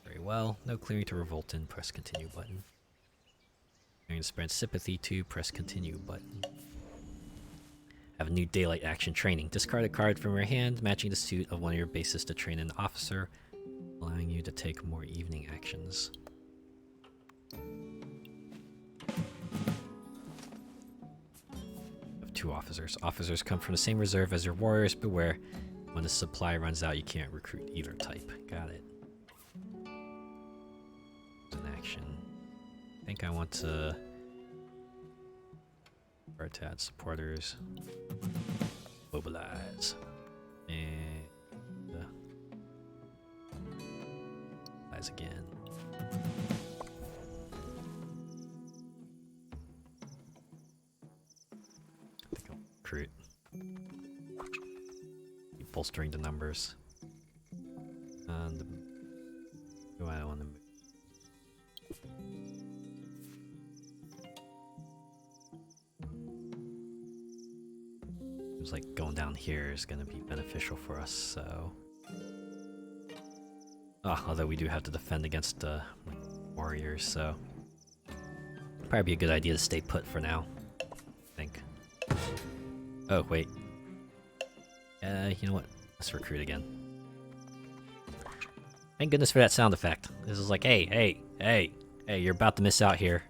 Very well. No clearing to revolt in. Press continue button. Clearing to spread sympathy to. Press continue button. Have a new daylight action training. Discard a card from your hand, matching the suit of one of your bases to train an officer, allowing you to take more evening actions. 2 officers. Officers come from the same reserve as your warriors. Beware, when the supply runs out, you can't recruit either type. Got it. It's an action. I think I want to start to add supporters. Mobilize. And mobilize again. Recruit. Keep bolstering the numbers. And do I want to move? Seems like going down here is going to be beneficial for us, so. Although we do have to defend against the warriors, so. Probably be a good idea to stay put for now, I think. Oh, wait. You know what? Let's recruit again. Thank goodness for that sound effect. This is like, hey, hey, hey, hey, you're about to miss out here.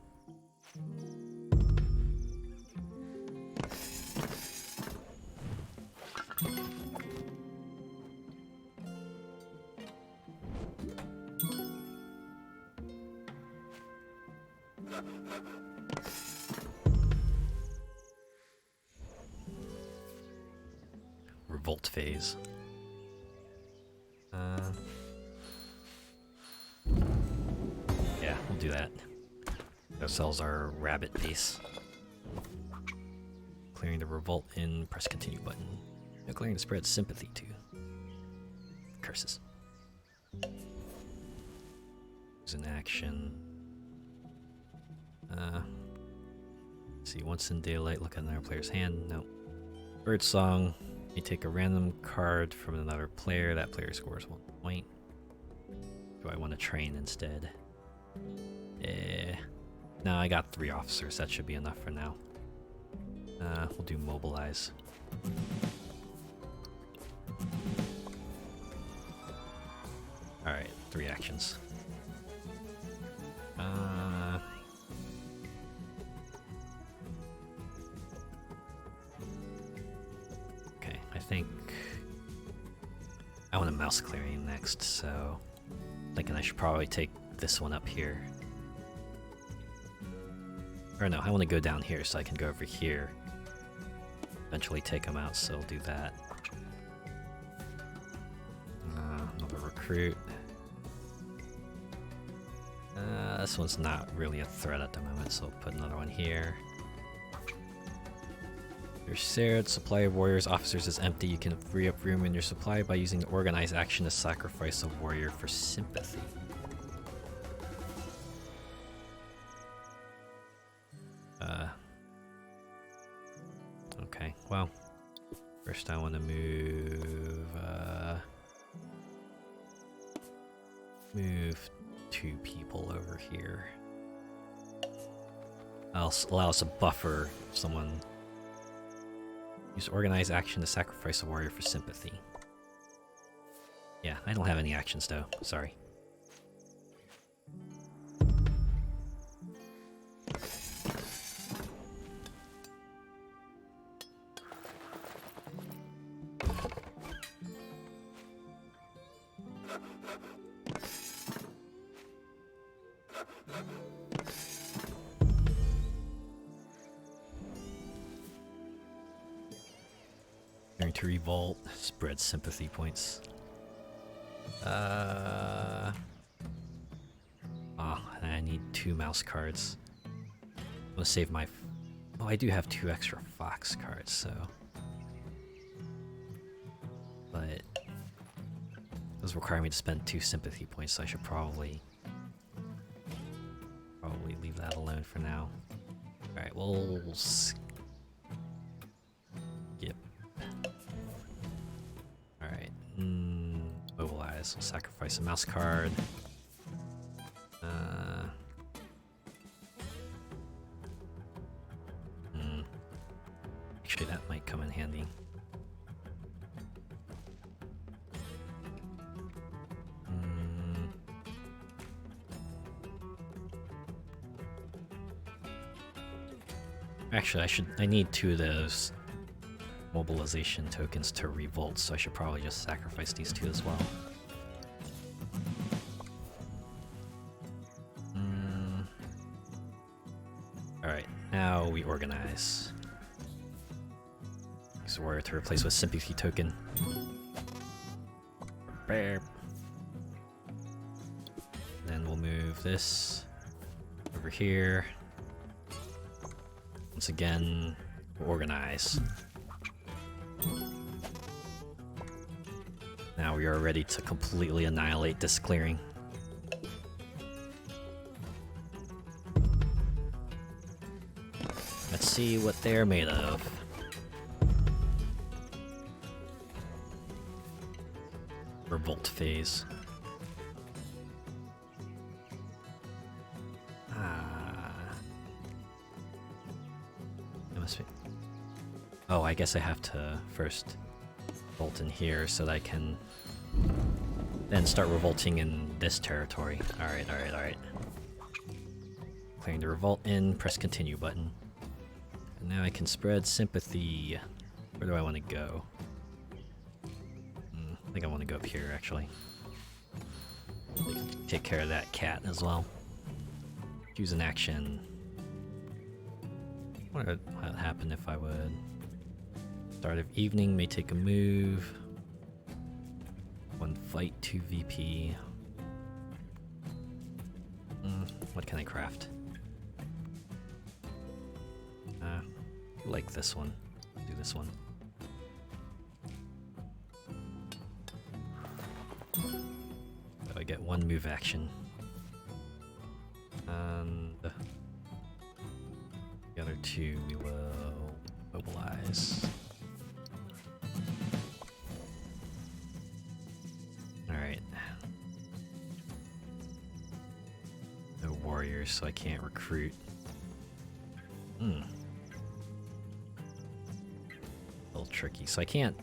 Revolt phase. ourselves our rabbit base. Clearing the revolt in, press continue button. No clearing to spread sympathy to. Curses. Use an action. See, once in daylight, look at another player's hand. Nope. Bird song. You take a random card from another player. That player scores 1 point. Do I want to train instead? No, I got 3 officers. That should be enough for now. We'll do mobilize. Alright, 3 actions. Okay, I think I want a mouse clearing next, so I'm thinking I should probably take this one up here. Or no, I want to go down here so I can go over here. Eventually take them out, so I'll do that. Another recruit. This one's not really a threat at the moment, so I'll put another one here. Your shared supply of warriors officers is empty. You can free up room in your supply by using the organize action to sacrifice a warrior for sympathy. Okay, well, first I want to move 2 people over here. I'll allow us a buffer if someone use organize action to sacrifice a warrior for sympathy. Yeah, I don't have any actions though, sorry. To revolt, spread sympathy points. I need 2 mouse cards. I'm gonna save my. Oh, I do have 2 extra fox cards, so. But those require me to spend 2 sympathy points, so I should probably leave that alone for now. All right, we'll skip. Mobilize. We'll sacrifice a mouse card. Actually, that might come in handy. Actually, I need 2 of those mobilization tokens to revolt, so I should probably just sacrifice these 2 as well. Alright, now we organize. Use warrior to replace with sympathy token. Then we'll move this over here. Once again, we'll organize. Now we are ready to completely annihilate this clearing. Let's see what they're made of. Revolt phase. It must be. Oh, I guess I have to first revolt in here so that I can then start revolting in this territory. Alright. Clearing the revolt in, press continue button. And now I can spread sympathy. Where do I want to go? I think I want to go up here, actually. Take care of that cat as well. Use an action. I wonder what would happen if I would. Start of evening, may take a move. 1 fight, 2 VP. What can I craft? like this one. Do this one. So I get one move action. And the other two we will mobilize. Alright. No warriors, so I can't recruit. A little tricky. So I can't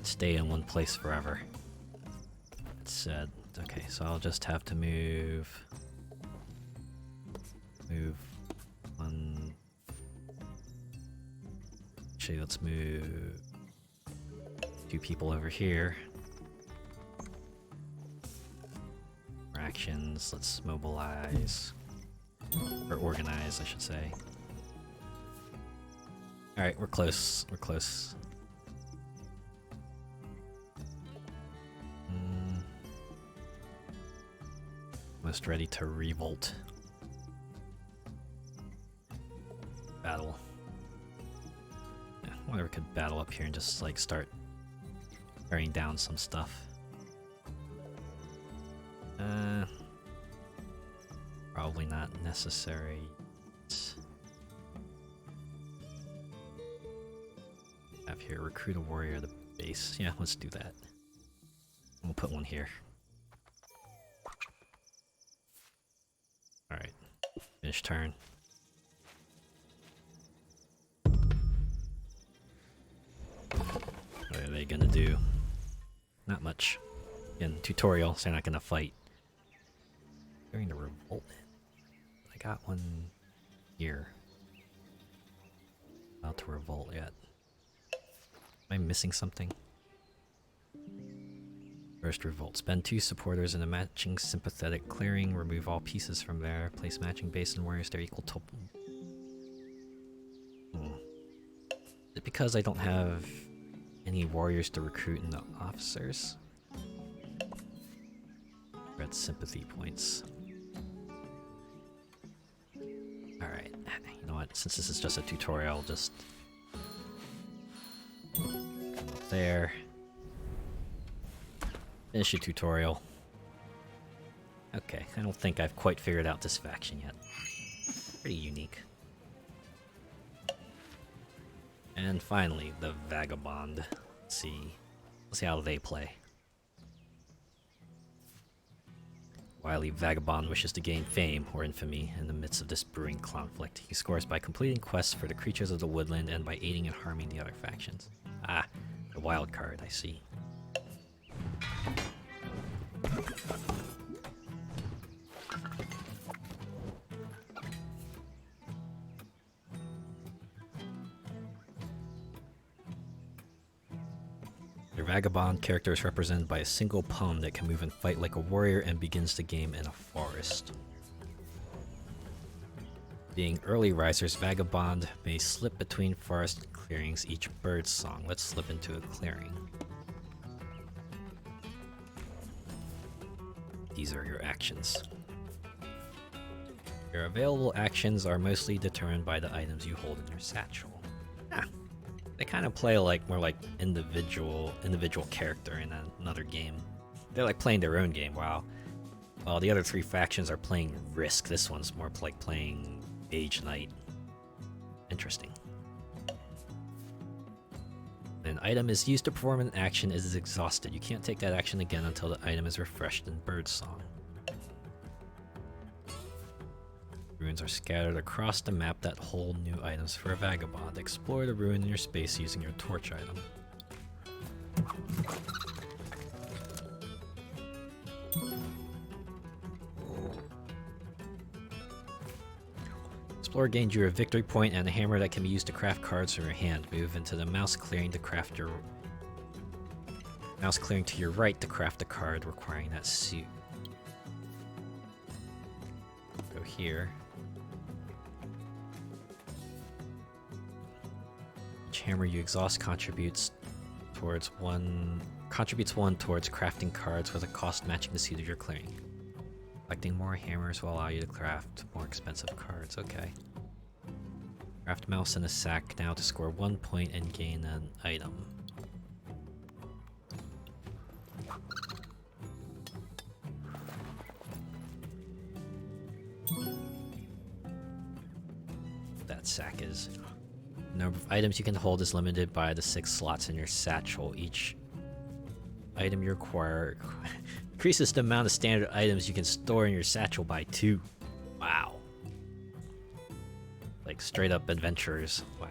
stay in one place forever. That said, okay, so I'll just have to move one. Actually, let's move 2 people over here. For actions, let's mobilize. Or organize, I should say. Alright, we're close. We're close. Almost ready to revolt. Battle. Yeah, I wonder if we could battle up here and just like start tearing down some stuff. Probably not necessary. Have here, recruit a warrior to base. Yeah, let's do that. We'll put one here. Alright. Finish turn. What are they gonna do? Not much. Again, tutorial, so they're not gonna fight. During the revolt. I got one here. About to revolt yet. Am I missing something? First revolt. Spend 2 supporters in a matching sympathetic clearing. Remove all pieces from there. Place matching base and warriors that are equal to... Is it because I don't have any warriors to recruit in the officers? Red sympathy points. Alright, you know what? Since this is just a tutorial, I'll just... come up there. Finish your tutorial. Okay, I don't think I've quite figured out this faction yet. Pretty unique. And finally, the Vagabond. Let's see how they play. Wily Vagabond wishes to gain fame or infamy in the midst of this brewing conflict. He scores by completing quests for the creatures of the woodland and by aiding and harming the other factions. Ah, the wild card, I see. Your Vagabond character is represented by a single palm that can move and fight like a warrior and begins the game in a forest. Being early risers, Vagabond may slip between forest clearings each bird's song. Let's slip into a clearing. These are your actions. Your available actions are mostly determined by the items you hold in your satchel. They kind of play like more like individual character in another game. They're like playing their own game. Wow. While the other 3 factions are playing Risk, this one's more like playing Mage Knight. Interesting. An item is used to perform an action is exhausted. You can't take that action again until the item is refreshed in Birdsong. Ruins are scattered across the map that hold new items for a Vagabond. Explore the ruin in your space using your torch item. Explorer gained you a victory point and a hammer that can be used to craft cards from your hand. Move into the mouse clearing to craft your... mouse clearing to your right to craft a card requiring that suit. Go here. Each hammer you exhaust contributes one towards crafting cards with a cost matching the suit of your clearing. Collecting more hammers will allow you to craft more expensive cards. Okay. Craft mouse in a sack now to score 1 point and gain an item. That sack is. The number of items you can hold is limited by the 6 slots in your satchel. Each item you acquire increases the amount of standard items you can store in your satchel by 2. Wow. Like straight up adventurers. Wow.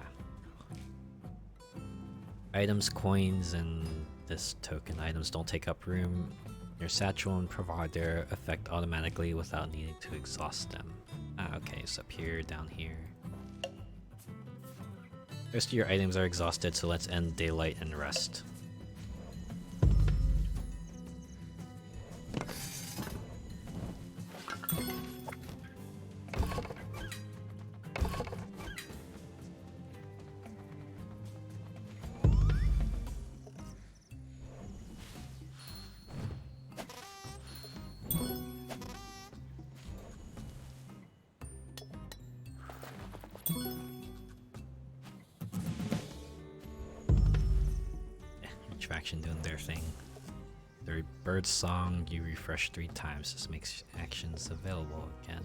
Items, coins, and this token items don't take up room in your satchel and provide their effect automatically without needing to exhaust them. Ah, okay, so up here, down here. Most of your items are exhausted, so let's end daylight and rest. Each faction doing their thing. The bird song you refresh 3 times. This makes actions available again.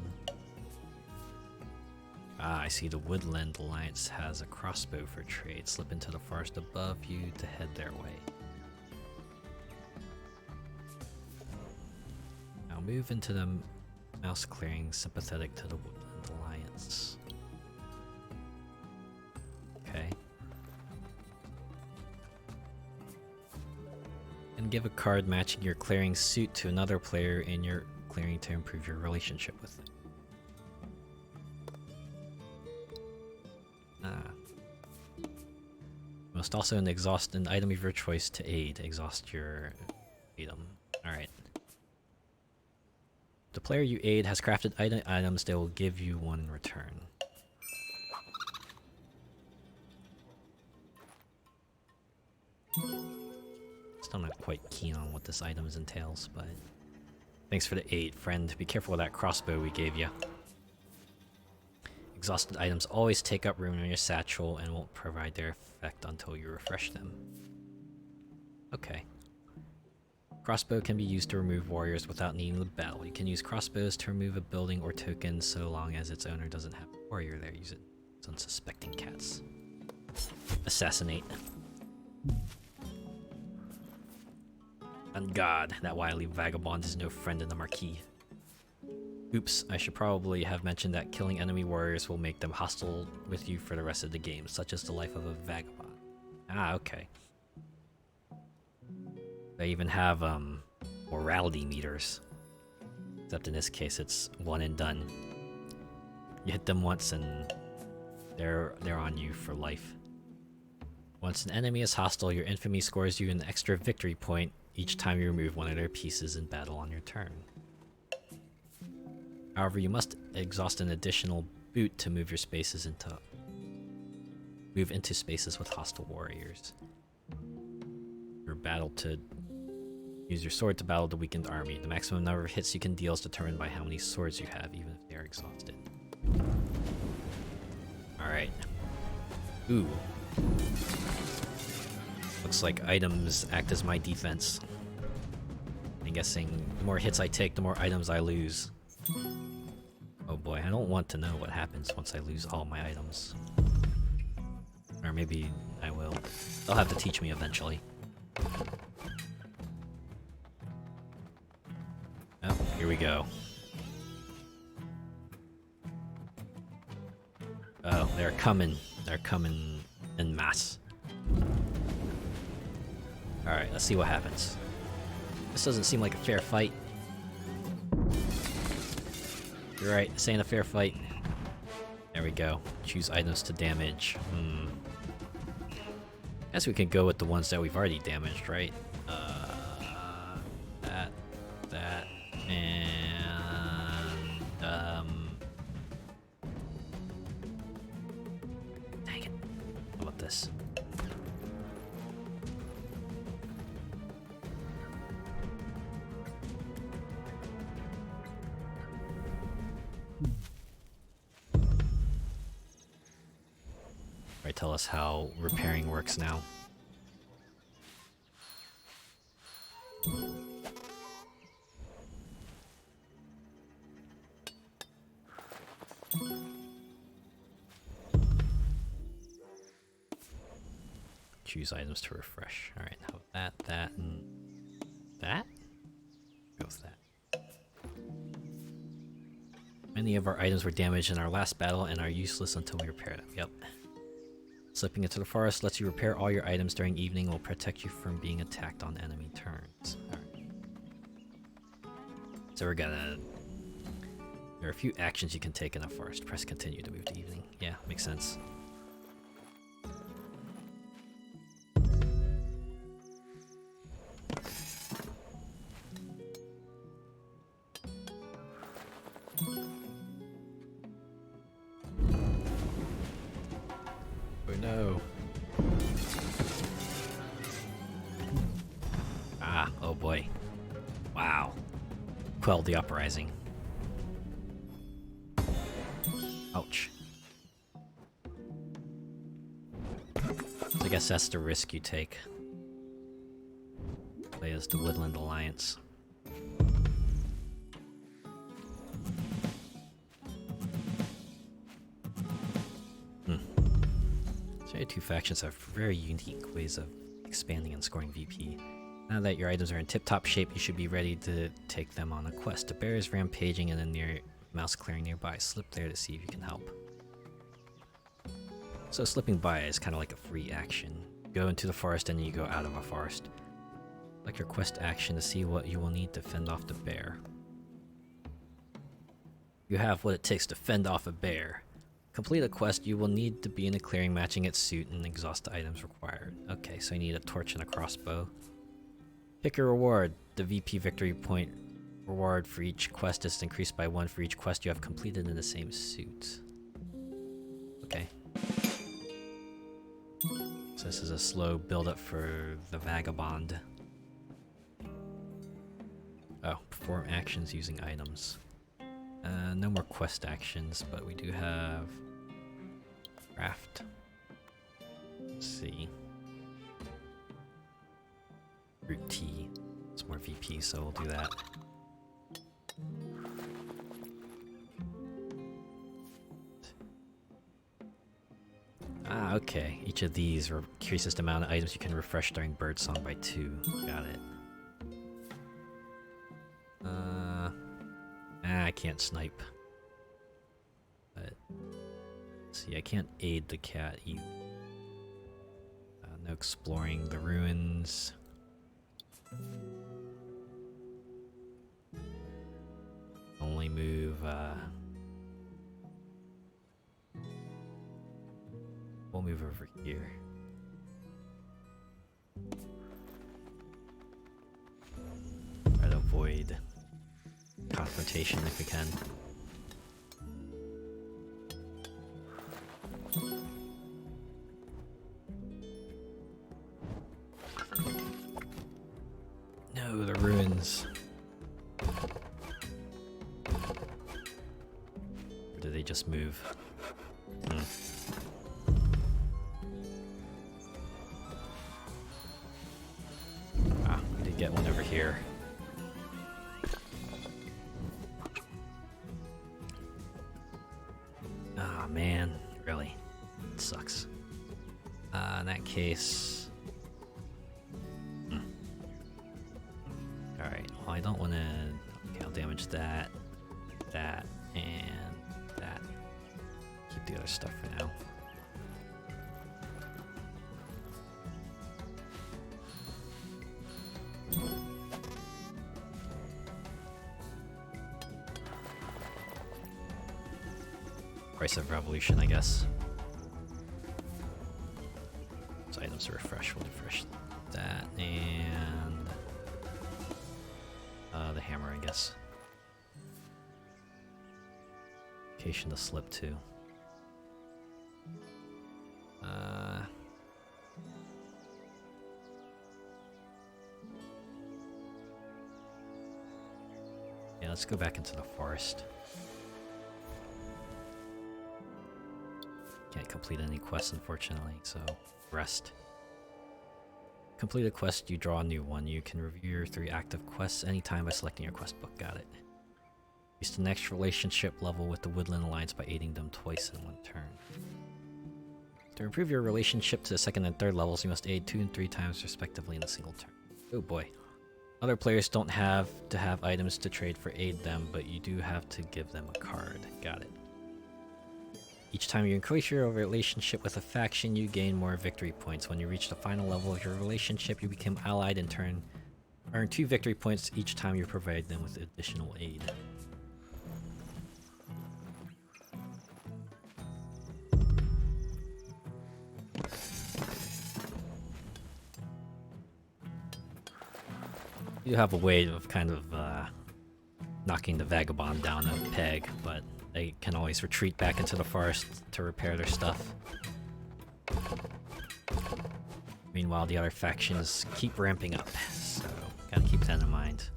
Ah, I see the Woodland Alliance has a crossbow for trade. Slip into the forest above you to head their way. Now move into the mouse clearing sympathetic to the Woodland Alliance. Okay. And give a card matching your clearing suit to another player in your clearing to improve your relationship with them. Must also exhaust an item of your choice to aid. Exhaust your item. Alright. The player you aid has crafted items that will give you one in return. Still not quite keen on what this item entails, but thanks for the aid, friend. Be careful with that crossbow we gave you. Exhausted items always take up room in your satchel and won't provide their effect until you refresh them. Okay. Crossbow can be used to remove warriors without needing the battle. You can use crossbows to remove a building or token so long as its owner doesn't have a warrior there. Use it on unsuspecting cats. Assassinate. On God, that wily vagabond is no friend in the Marquis. Oops, I should probably have mentioned that killing enemy warriors will make them hostile with you for the rest of the game, such as the life of a vagabond. Ah, okay. They even have, morality meters. Except in this case, it's one and done. You hit them once and they're on you for life. Once an enemy is hostile, your infamy scores you an extra victory point each time you remove one of their pieces in battle on your turn. However, you must exhaust an additional boot to move into spaces with hostile warriors. Use your sword to battle the weakened army. The maximum number of hits you can deal is determined by how many swords you have, even if they are exhausted. Alright. Ooh. Looks like items act as my defense. I'm guessing the more hits I take, the more items I lose. Oh boy, I don't want to know what happens once I lose all my items. Or maybe I will. They'll have to teach me eventually. Oh, here we go. Oh, they're coming. They're coming en masse. Alright, let's see what happens. This doesn't seem like a fair fight. You're right, this ain't a fair fight. There we go. Choose items to damage. Guess we can go with the ones that we've already damaged, right? That, and, dang it. How about this? tell us how repairing works now. Choose items to refresh. Alright, how about that, and that? Go with that. Many of our items were damaged in our last battle and are useless until we repair them. Yep. Slipping into the forest lets you repair all your items during evening and will protect you from being attacked on enemy turns. Alright. So we're gonna... There are a few actions you can take in the forest. Press continue to move to evening. Yeah, makes sense. Oh no. Ah, oh boy. Wow. Quelled the uprising. Ouch. So I guess that's the risk you take. Play as the Woodland Alliance. So two factions have very unique ways of expanding and scoring VP. Now that your items are in tip-top shape, you should be ready to take them on a quest. A bear is rampaging in a near mouse clearing nearby. Slip there to see if you can help. So slipping by is kind of like a free action. Go into the forest and then you go out of a forest. Like your quest action to see what you will need to fend off the bear. You have what it takes to fend off a bear. Complete a quest, you will need to be in a clearing matching its suit and exhaust the items required. Okay, so you need a torch and a crossbow. Pick your reward. The VP victory point reward for each quest is increased by 1 for each quest you have completed in the same suit. Okay. So this is a slow build-up for the Vagabond. Oh, perform actions using items. No more quest actions, but we do have craft. Let's see. Root T. It's more VP, so we'll do that. Ah, okay. Each of these increases the amount of items you can refresh during birdsong by 2. Got it. I can't snipe. But, see, I can't aid the cat either. No exploring the ruins. Only move, we'll move over here. Try to avoid confrontation if we can. No, the ruins. Or did they just move? Ah, we did get one over here. Ah, man, really? It sucks. In that case... Alright, well I don't want to... Okay, I'll damage that, that, and that. Keep the other stuff for now. Price of Revolution, I guess. So items to refresh, we'll refresh that, and the hammer, I guess. Location to slip to. Yeah, let's go back into the forest. Can't complete any quests, unfortunately, so rest. Complete a quest, you draw a new one. You can review your 3 active quests anytime by selecting your quest book. Got it. Reach the next relationship level with the Woodland Alliance by aiding them twice in one turn. To improve your relationship to the 2nd and 3rd levels, you must aid 2 and 3 times respectively in a single turn. Oh boy. Other players don't have to have items to trade for aid them, but you do have to give them a card. Got it. Each time you increase your relationship with a faction, you gain more victory points. When you reach the final level of your relationship, you become allied and earn 2 victory points each time you provide them with additional aid. You have a way of kind of knocking the vagabond down a peg, but they can always retreat back into the forest to repair their stuff. Meanwhile, the other factions keep ramping up, so gotta keep that in mind.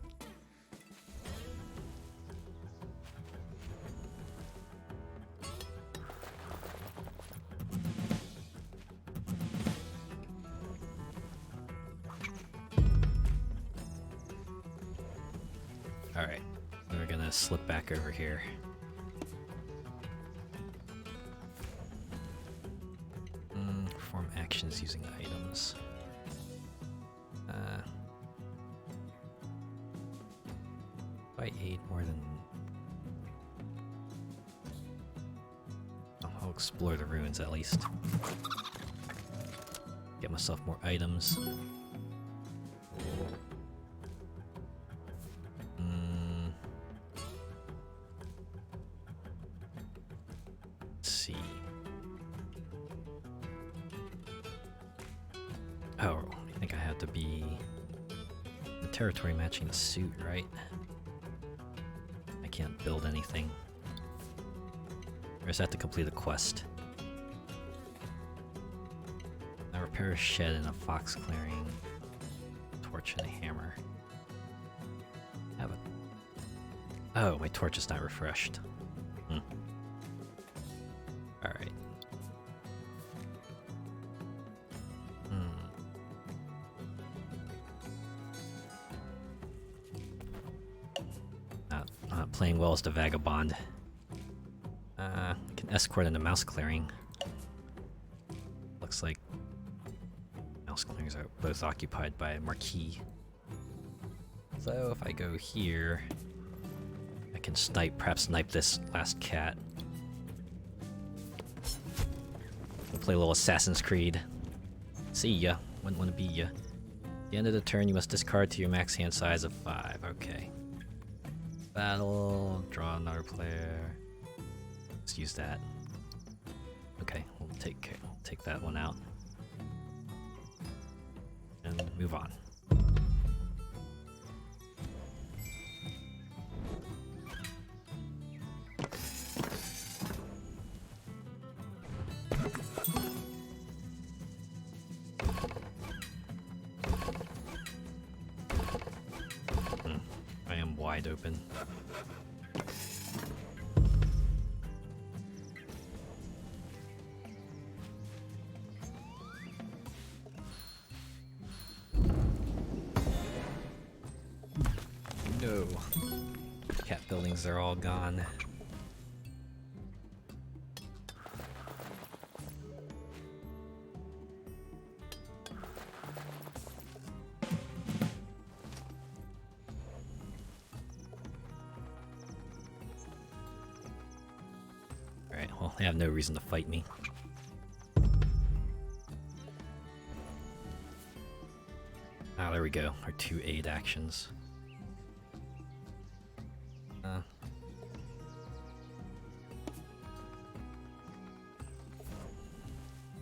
Alright, we're gonna slip back over here. Perform actions using items. If I aid more than... Oh, I'll explore the ruins at least. Get myself more items. Let's see. Oh, I think I have to be the territory matching the suit, right? I can't build anything. Or is that to complete a quest? I repair a shed and a fox clearing, torch and a hammer. Have a... Oh, my torch is not refreshed. Alright. Not playing well as the vagabond. Can escort into mouse clearing. Looks like mouse clearings are both occupied by a marquee. So if I go here, I can perhaps snipe this last cat. We'll play a little Assassin's Creed. See ya. Wouldn't want to be ya. At the end of the turn, you must discard to your max hand size of 5. Okay. Battle. Draw another player. Let's use that. Okay, we'll take that one out. And move on. I am wide open. No. Cat buildings are all gone. Alright, well, they have no reason to fight me. Ah, there we go. Our 2 aid actions.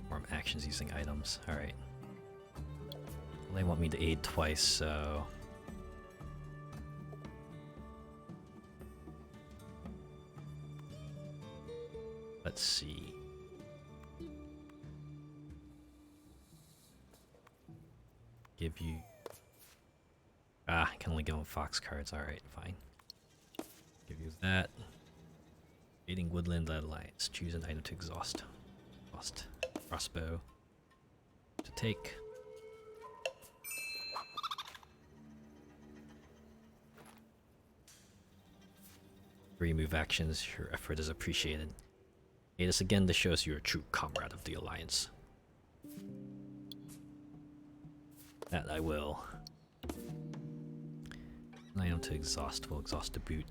Perform actions using items. Alright. Well, they want me to aid twice, so... Let's see. Give you... I can only give them fox cards. Alright, fine. Give you that. Aiding Woodland Alliance. Choose an item to exhaust. crossbow to take. 3 move actions, your effort is appreciated. Aid us again to show us you're a true comrade of the Alliance. That I will. I am to exhaust, will exhaust the boot.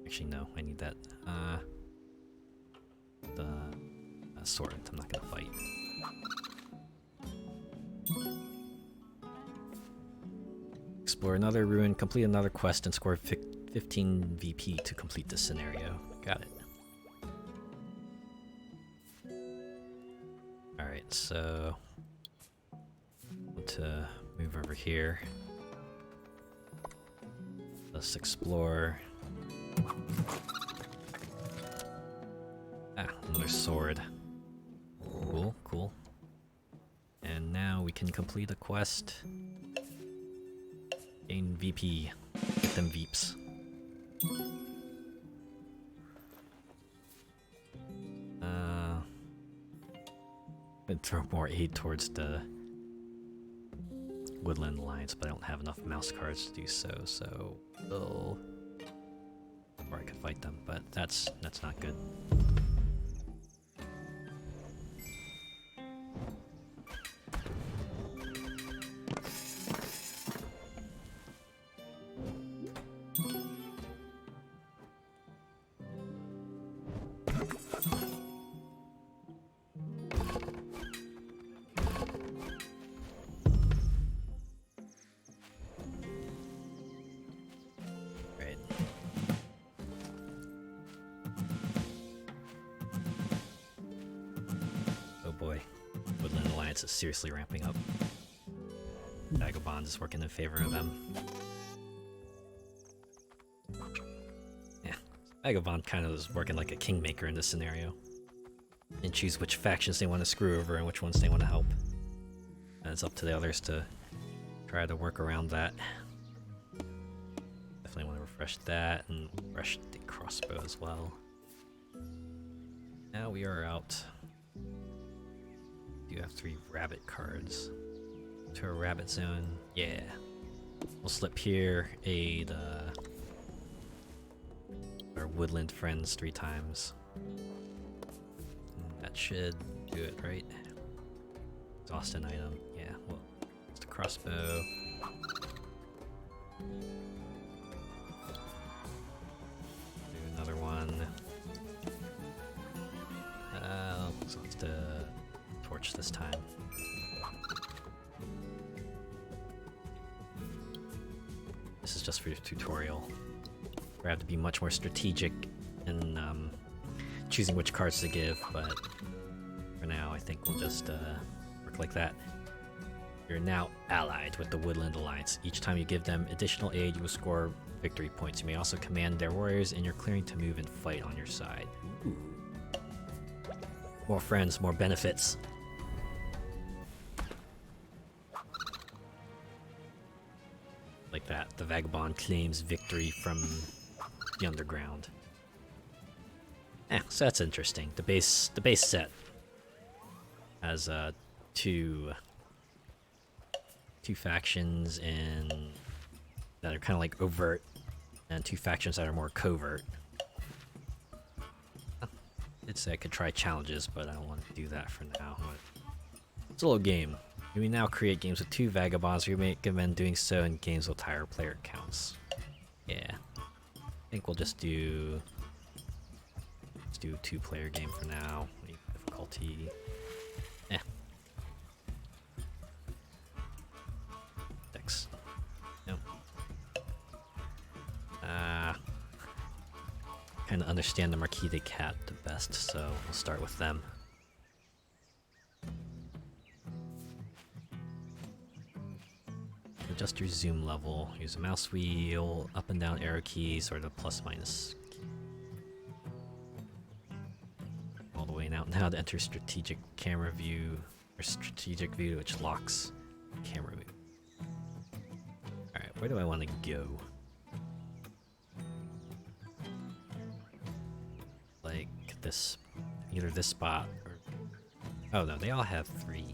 Actually no, I need that. The sword, I'm not gonna fight. Explore another ruin, complete another quest, and score 15 VP to complete this scenario. Got it. Alright, so... want to move over here. Let's explore. Ah, another sword. Cool, cool. And now we can complete a quest. Gain VP. Get them Veeps. I'd throw more aid towards the Woodland Alliance, but I don't have enough mouse cards to do so, so we'll... or I could fight them, but that's not good. Is seriously ramping up. Vagabond is working in favor of them. Yeah, Vagabond kind of is working like a kingmaker in this scenario. And choose which factions they want to screw over and which ones they want to help. And it's up to the others to try to work around that. Definitely want to refresh that and refresh the crossbow as well. Now we are out. You have 3 rabbit cards. To a rabbit zone. Yeah. We'll slip here, aid our woodland friends 3 times. And that should do it, right? Exhaust an item. Yeah, well, it's the crossbow. Do another one. So it's the torch this time. This is just for your tutorial. We have to be much more strategic in choosing which cards to give, but for now I think we'll just work like that. You're now allied with the Woodland Alliance. Each time you give them additional aid, you will score victory points. You may also command their warriors in your clearing to move and fight on your side. Ooh. More friends, more benefits. Like that, the Vagabond claims victory from the underground. So that's interesting. The base set has two factions and that are kind of like overt, and 2 factions that are more covert. I'd say I could try challenges, but I don't want to do that for now. It's a little game. You may now create games with 2 Vagabonds. We recommend doing so in games with higher player counts. Yeah. I think we'll just do... let's do a 2-player game for now. Difficulty... Dex. Nope. Kind of understand the Marquis de Cat the best, so we'll start with them. Adjust your zoom level. Use a mouse wheel, up and down arrow keys, or the plus minus key. All the way now to enter strategic camera view, or strategic view, which locks camera view. Alright, where do I want to go? Like this, either this spot or Oh no, they all have 3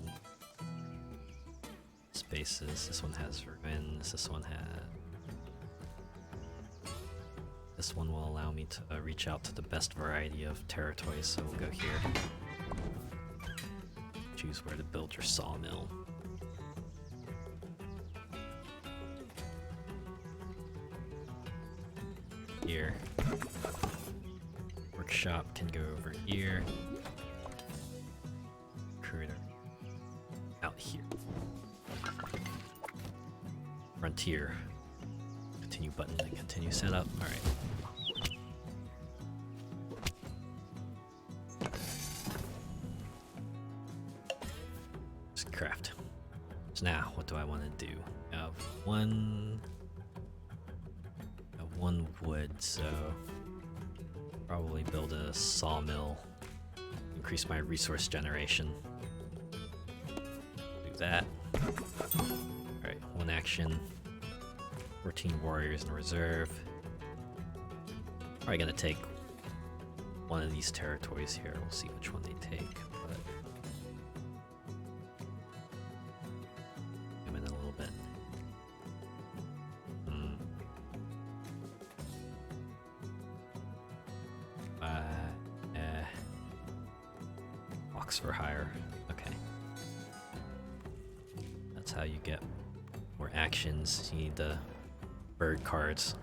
spaces. This one has ruins, this one has... This one will allow me to reach out to the best variety of territories, so we'll go here. Choose where to build your sawmill. Here. Workshop can go over here. Recruiter out here. Frontier. Continue button and continue setup. Alright. Just craft. So now, what do I want to do? I have one wood, so probably build a sawmill. Increase my resource generation. Do that. Alright, 1 action. 14 warriors in reserve. Probably gonna take one of these territories here. We'll see which one they take. But zoom in a little bit. Box for hire. Okay. That's how you get more actions. You need the bird cards.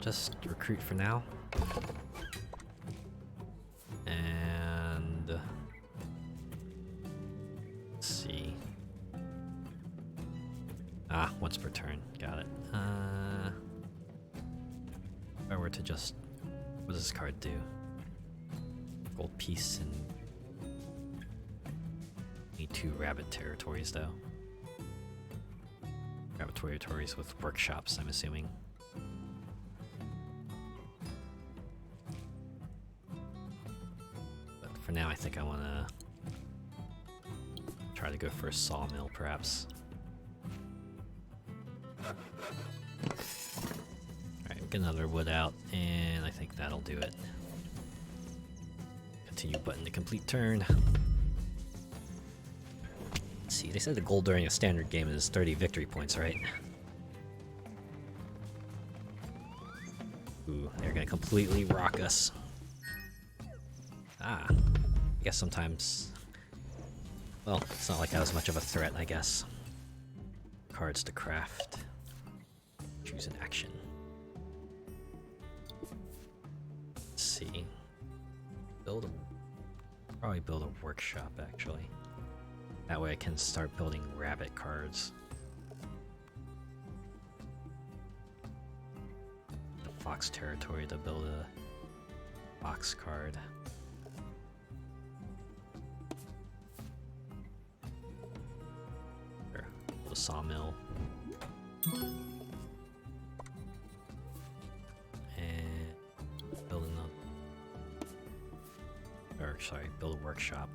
Just recruit for now. And let's see. Once per turn. Got it. If I were to just... What does this card do? Gold piece and... Need 2 rabbit territories though. Rabbit territories with workshops, I'm assuming. But for now I think I want to try to go for a sawmill perhaps. Alright, get another wood out and I think that'll do it. Continue button to complete turn. See, they said the goal during a standard game is 30 victory points, right? Ooh, they're gonna completely rock us. I guess sometimes... Well, it's not like that was much of a threat, I guess. Cards to craft. Choose an action. Let's see. Probably build a workshop, actually. That way I can start building rabbit cards. The fox territory to build a fox card. Sure. Build a sawmill. And build another... Or, sorry, build a workshop.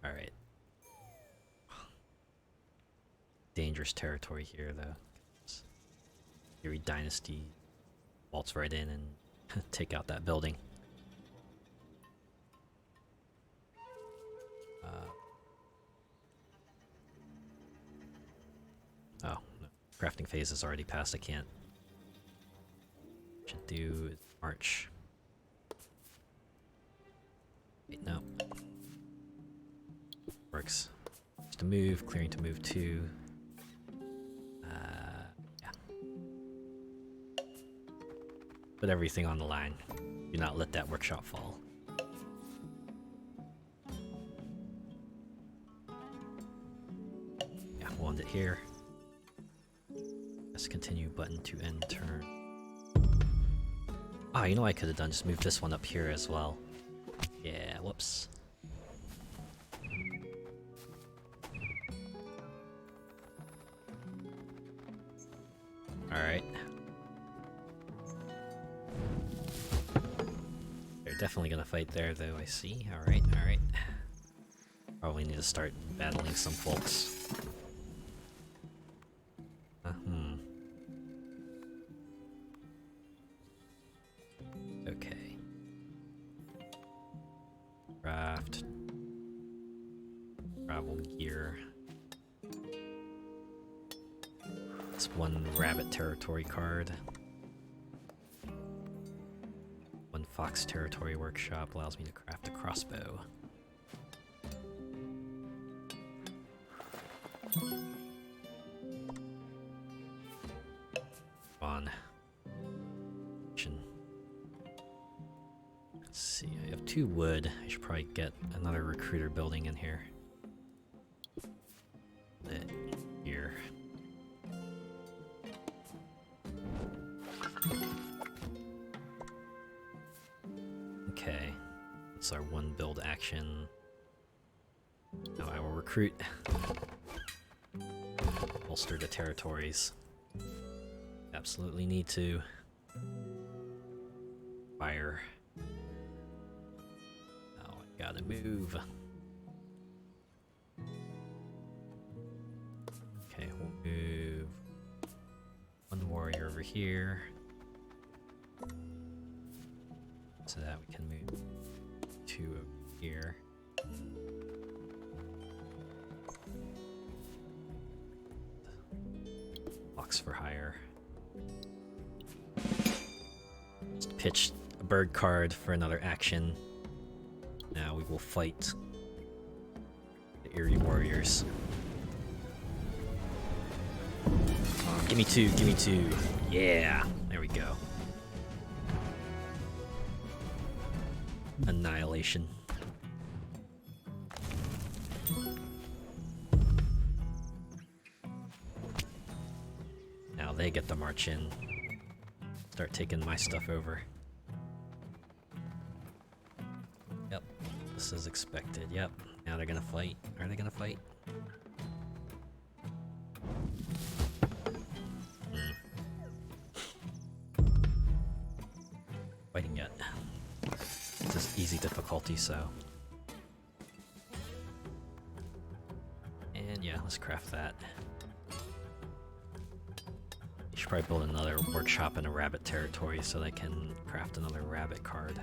Alright. Dangerous territory here, though. Erie Dynasty waltz right in and take out that building. Oh, no. Crafting phase is already passed, I can't. Should do March. Wait, no. Works. Just to move, clearing to move 2. Yeah. Put everything on the line. Do not let that workshop fall. Yeah, we'll end it here. Let's continue button to end turn. Ah, you know what I could have done? Just move this one up here as well. Yeah, whoops. Alright. They're definitely gonna fight there, though, I see. Alright, alright. Probably need to start battling some folks. Okay. Craft. Travel gear. It's one rabbit territory card. One fox territory workshop allows me to craft a crossbow. On. Let's see, I have 2 wood. I should probably get another recruiter building in here. Here. Okay, that's our 1 build action. Now I will recruit. Bolster the territories. Absolutely need to. Fire. Oh, I gotta move. Okay, we'll move 1 warrior over here. So that we can move 2 over here. Box for hire. Just pitch a bird card for another action. Now we will fight the Eerie Warriors. Give me 2, give me 2. Yeah, there we go. Annihilation. Now they get to march in. Start taking my stuff over. Yep, this is expected. Yep, now they're gonna fight. Are they gonna fight? Fighting yet. This is easy difficulty, so. And yeah, let's craft that. You should probably build another workshop in a rabbit territory so they can craft another rabbit card.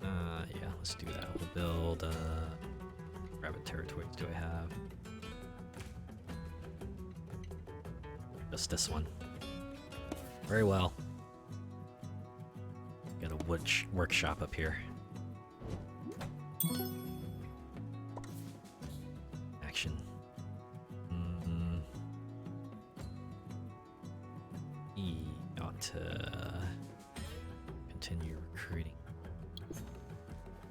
Yeah, let's do that. We'll build rabbit territories. Do I have? Just this one. Very well. Got a wood workshop up here. Action. He ought to continue recruiting.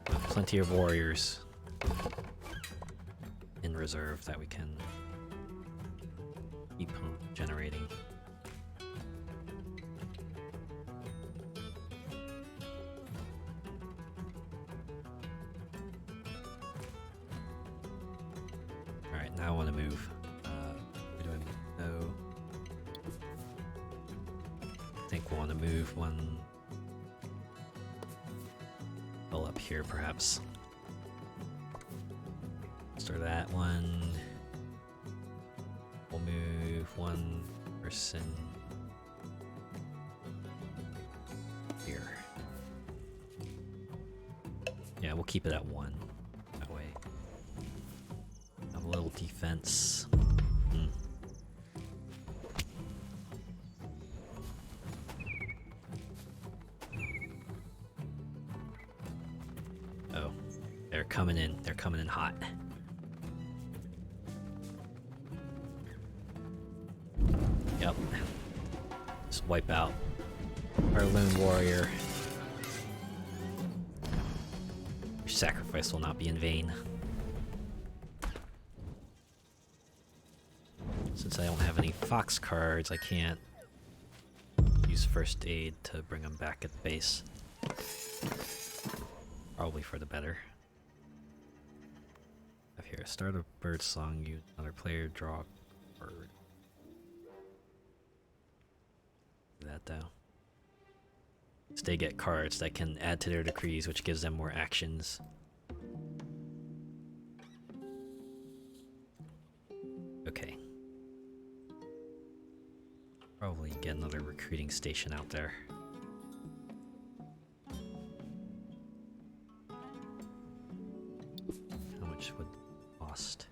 Plenty of warriors in reserve that we can keep generating. Alright, now I want to move. Where do I move? No. I think we'll want to move one hill up here, perhaps. Start that one. We'll move one person here. Yeah, we'll keep it at 1. That way. Have a little defense. Oh, they're coming in. They're coming in hot. Yep. Just wipe out our lone warrior. Your sacrifice will not be in vain. Since I don't have any fox cards, I can't use first aid to bring them back at the base. Probably for the better. Up here, start a bird song, use another player, draw a bird. Do that though. So they get cards that can add to their decrees, which gives them more actions. Okay. Probably get another recruiting station out there. How much would it cost?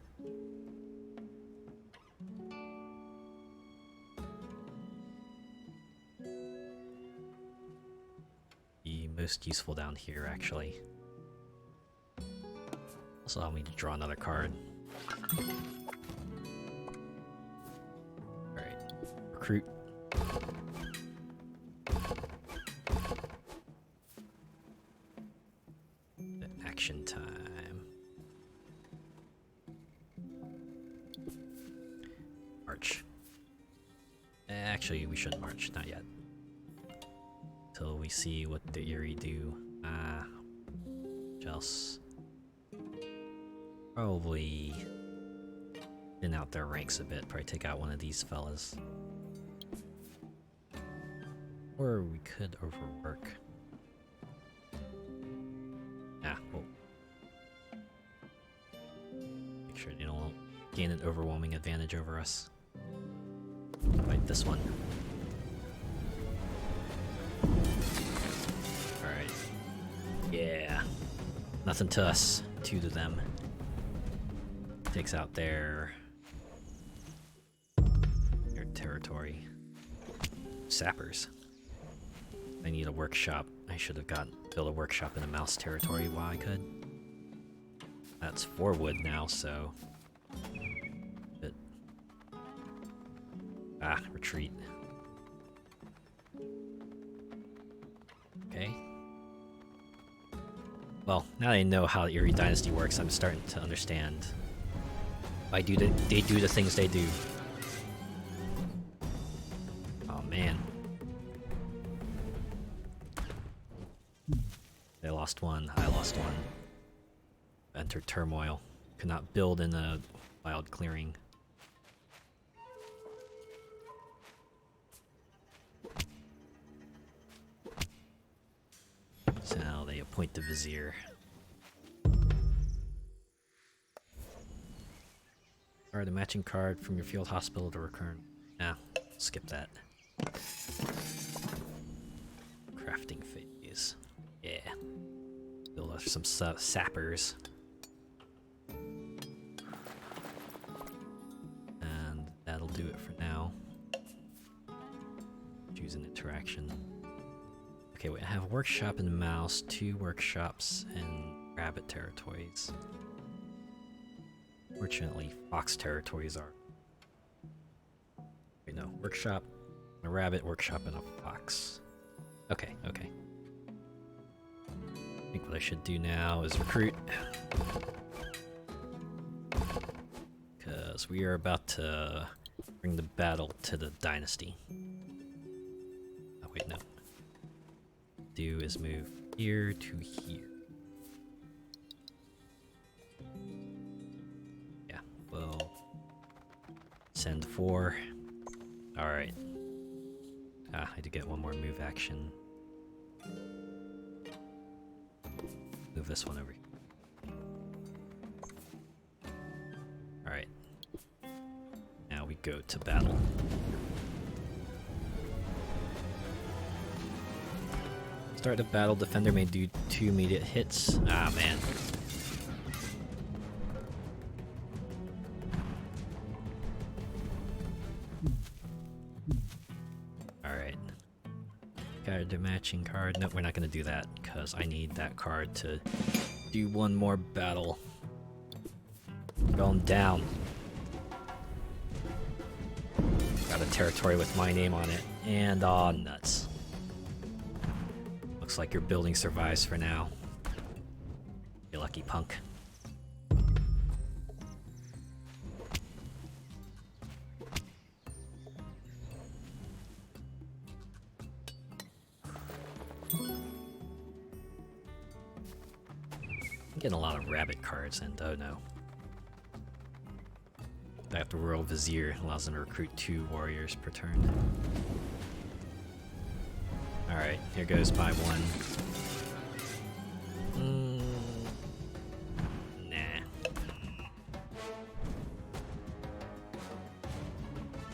Be most useful down here, actually. Also allow me to draw another card. Alright. Recruit. Action time. March. Actually, we shouldn't march, not yet. Till we see what the Eerie do. What else? Probably thin out their ranks a bit. Probably take out one of these fellas. Or we could overwork. We'll make sure they don't gain an overwhelming advantage over us. Fight this one. Alright. Yeah. Nothing to us. 2 to them. Takes out their territory. Sappers. I need a workshop. I should have built a workshop in a mouse territory while I could. That's 4 wood now, so... But... retreat. Okay. Well, now that I know how the Eerie Dynasty works, I'm starting to understand why they do the things they do. Oh man. They lost one, I lost one. Entered turmoil. Could not build in a wild clearing. So now they appoint the Vizier. Alright, a matching card from your field hospital to recurrent. Skip that. Crafting phase. Yeah. Build us some sappers. And that'll do it for now. Choose an interaction. Okay, we have workshop and mouse, 2 workshops and rabbit territories. Fortunately, fox territories are... Wait, no. Workshop, a rabbit, workshop, and a fox. Okay, okay. I think what I should do now is recruit. Because we are about to bring the battle to the dynasty. Oh, wait, no. Do is move here to here. Yeah, we'll send 4. Alright. I had to get one more move action. Move this one over here. Alright. Now we go to battle. Start the battle, defender may do 2 immediate hits. Ah, man. Alright. Got a matching card. Nope, we're not gonna do that, because I need that card to do one more battle. Going down. Got a territory with my name on it, and aw, nuts. Looks like your building survives for now. You lucky punk. I'm getting a lot of rabbit cards, and oh no. I have the Royal Vizier, allows them to recruit 2 warriors per turn. Alright, here goes 5-1. Nah.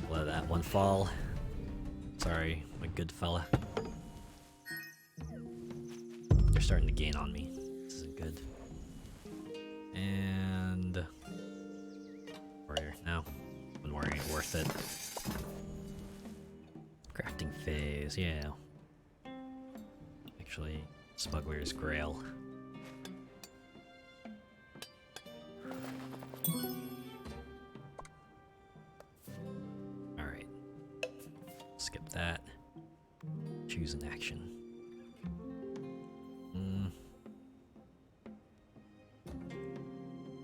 Let that one fall. Sorry, my good fella. They're starting to gain on me. This isn't good. And... warrior. No. One warrior ain't worth it. Crafting phase, yeah. Actually, Smuggler's Grail. Alright. Skip that. Choose an action.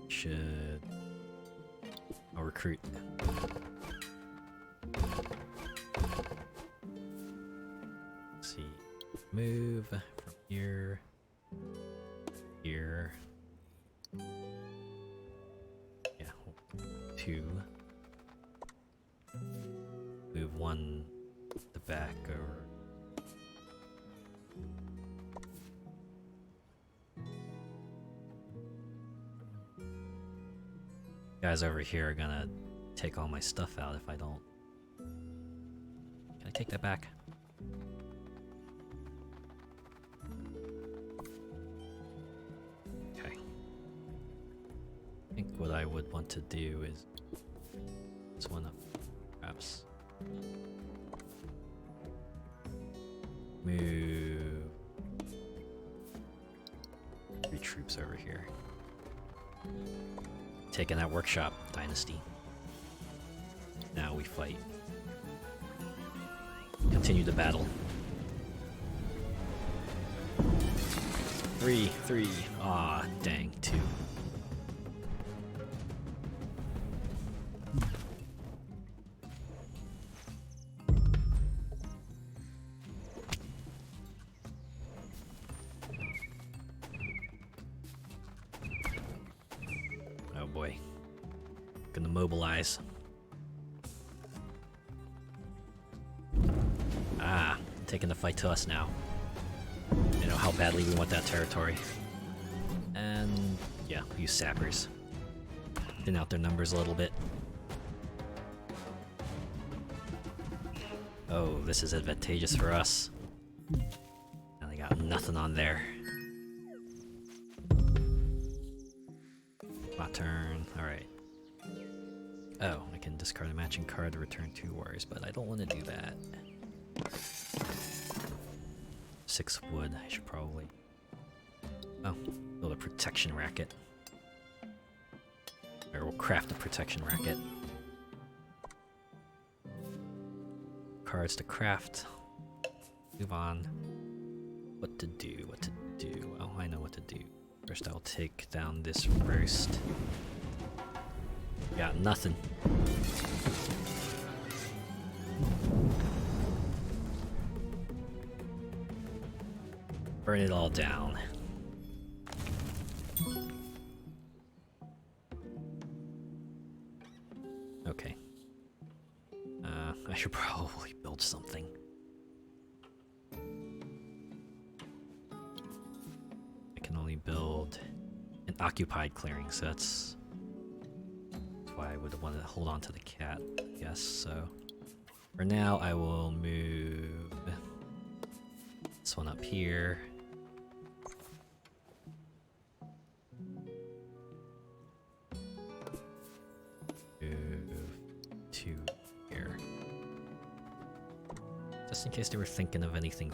Should... I'll recruit. Let's see. Move from here. Here. Yeah, 2. Move 1 the back over. Guys over here are gonna take all my stuff out if I don't. Can I take that back? Okay. I think what I would want to do is this one up, perhaps. Move 3 troops over here. Taking that workshop dynasty. Now we fight. Continue the battle. 3. Aw, dang, 2. Oh boy. Gonna mobilize. Ah, taking the fight to us now. You know how badly we want that territory. And yeah, use sappers. Thin out their numbers a little bit. Oh, this is advantageous for us. And they got nothing on there. My turn. Alright. Oh, I can discard a matching card to return 2 warriors, but I don't want to do that. 6 wood, I should probably... Oh, build a protection racket. Or we'll craft a protection racket. Cards to craft. Move on. What to do, what to do. Oh, I know what to do. First I'll take down this roast. Got nothing. Burn it all down. Okay. I should probably build something. I can only build an occupied clearing, so that's why I would want to hold on to the cat, I guess. So for now, I will move this one up here. Move 2 here. Just in case they were thinking of anything.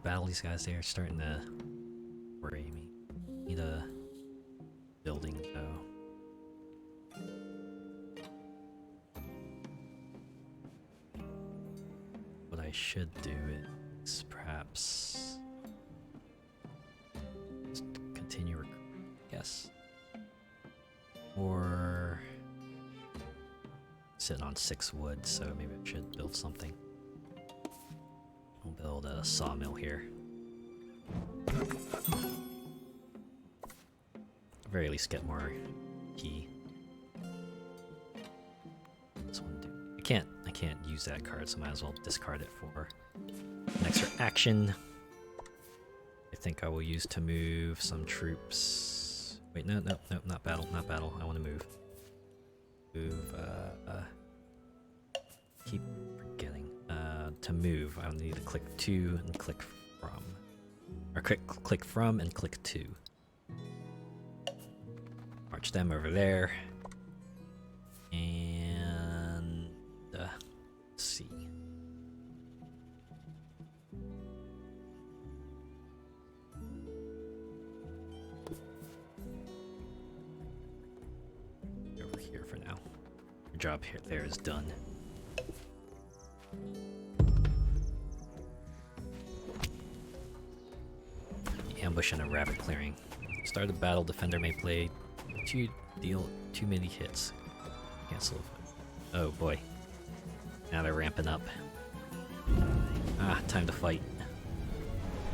Battle these guys, they are starting to worry me. Need a building though. What I should do is perhaps just continue, I guess, or sit on 6 wood. So maybe I should build something. build a sawmill here. At the very least, get more key. This one, I can't use that card, so might as well discard it for an extra action. I think I will use to move some troops. Wait, no, not battle, not battle. I want to move. Keep forgetting. To move, I'll need to click 2 and click from. Or click from and click 2. March them over there. And let's see. Over here for now. Your job here there is done. Ambush and a rabbit clearing. Start the battle, defender may play deal too many hits. Cancel. Oh boy. Now they're ramping up. Ah, time to fight.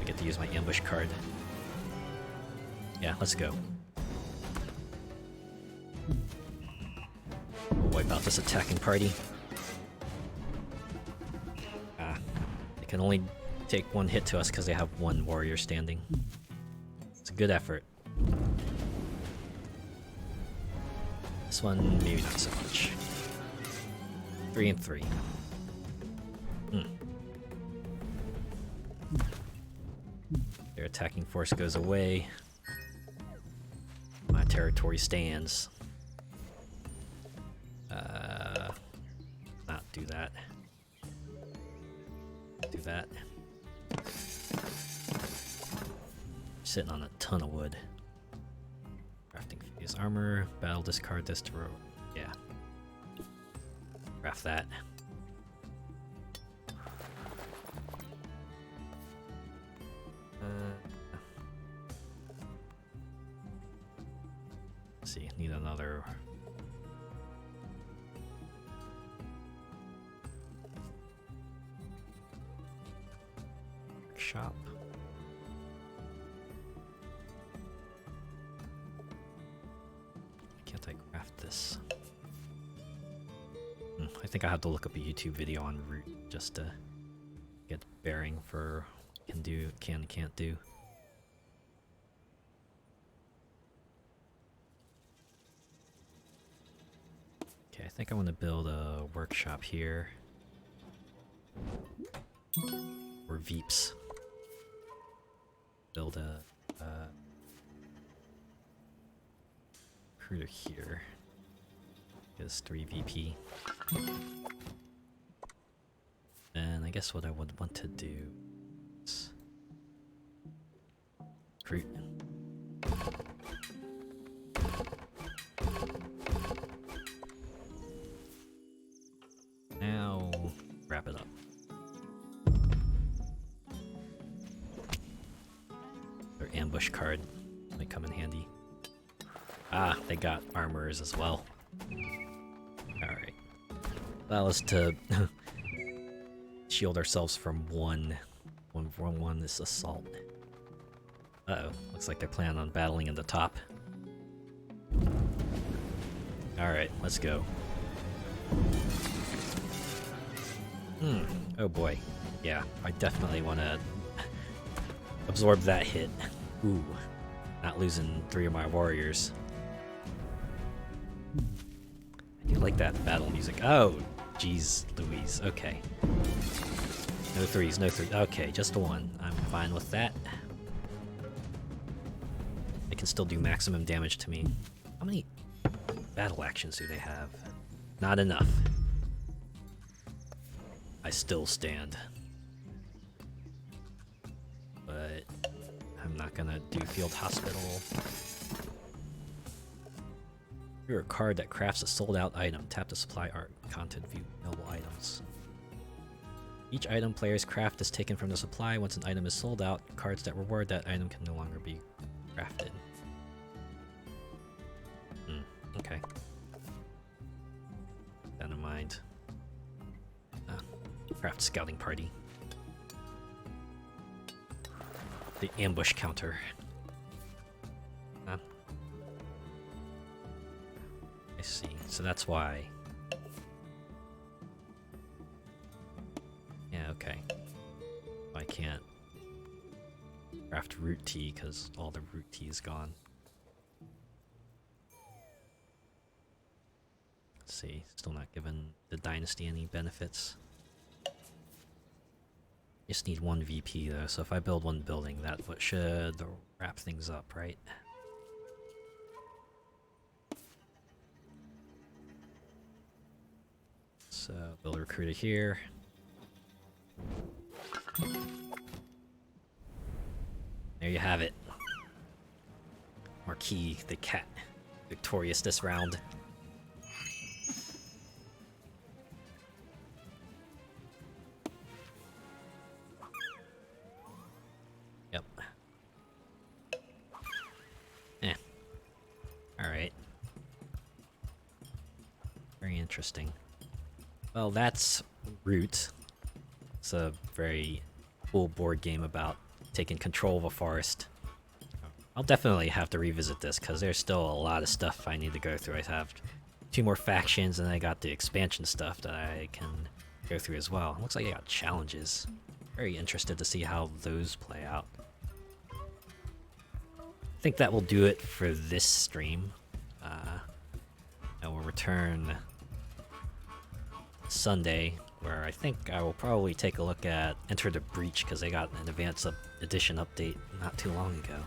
I get to use my ambush card. Yeah, let's go. We'll wipe out this attacking party. Ah, they can only take one hit to us because they have one warrior standing. It's a good effort. This one, maybe not so much. 3 and 3. Their attacking force goes away. My territory stands. Not do that. Do that. Sitting on a ton of wood. Crafting phase armor, battle discard this to row. Yeah. Craft that. Let's see, need another. Workshop. Can't I craft this? I think I have to look up a YouTube video on root just to get bearing for can do, can't do. Okay, I think I want to build a workshop here. Or Veeps. Build a recruiter here. Is 3 VP. And I guess what I would want to do is recruit. Now wrap it up. Their ambush card might come in handy. Ah, they got armorers as well. Alright. Allow us to shield ourselves from one this assault. Uh-oh. Looks like they're planning on battling in the top. Alright, let's go. Oh boy. Yeah, I definitely want to absorb that hit. Ooh. Not losing 3 of my warriors. I do like that battle music. Oh, jeez Louise. Okay. No threes, no threes. Okay, just 1. I'm fine with that. They can still do maximum damage to me. How many battle actions do they have? Not enough. I still stand. But I'm not gonna do field hospital. You're a card that crafts a sold out item. Tap the supply art content view available items. Each item player's craft is taken from the supply. Once an item is sold out, cards that reward that item can no longer be crafted. Okay. Keep that in mind. Craft scouting party. The ambush counter. Huh? I see. So that's why. Yeah, okay. I can't craft root tea because all the root tea is gone. Let's see. Still not giving the dynasty any benefits. Just need one VP though, so if I build one building, that should wrap things up, right? So, build a recruiter here. There you have it. Marquis the cat, victorious this round. Yep. Alright. Very interesting. Well, that's Root. It's a very cool board game about taking control of a forest. I'll definitely have to revisit this because there's still a lot of stuff I need to go through. I have 2 more factions and I got the expansion stuff that I can go through as well. It looks like I got challenges. Very interested to see how those play out. I think that will do it for this stream. I will return Sunday, where I think I will probably take a look at Enter the Breach because they got an advanced edition update not too long ago.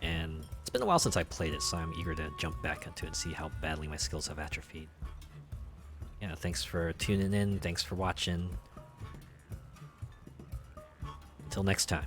And it's been a while since I played it, so I'm eager to jump back into it and see how badly my skills have atrophied. Yeah, thanks for tuning in, thanks for watching. Until next time.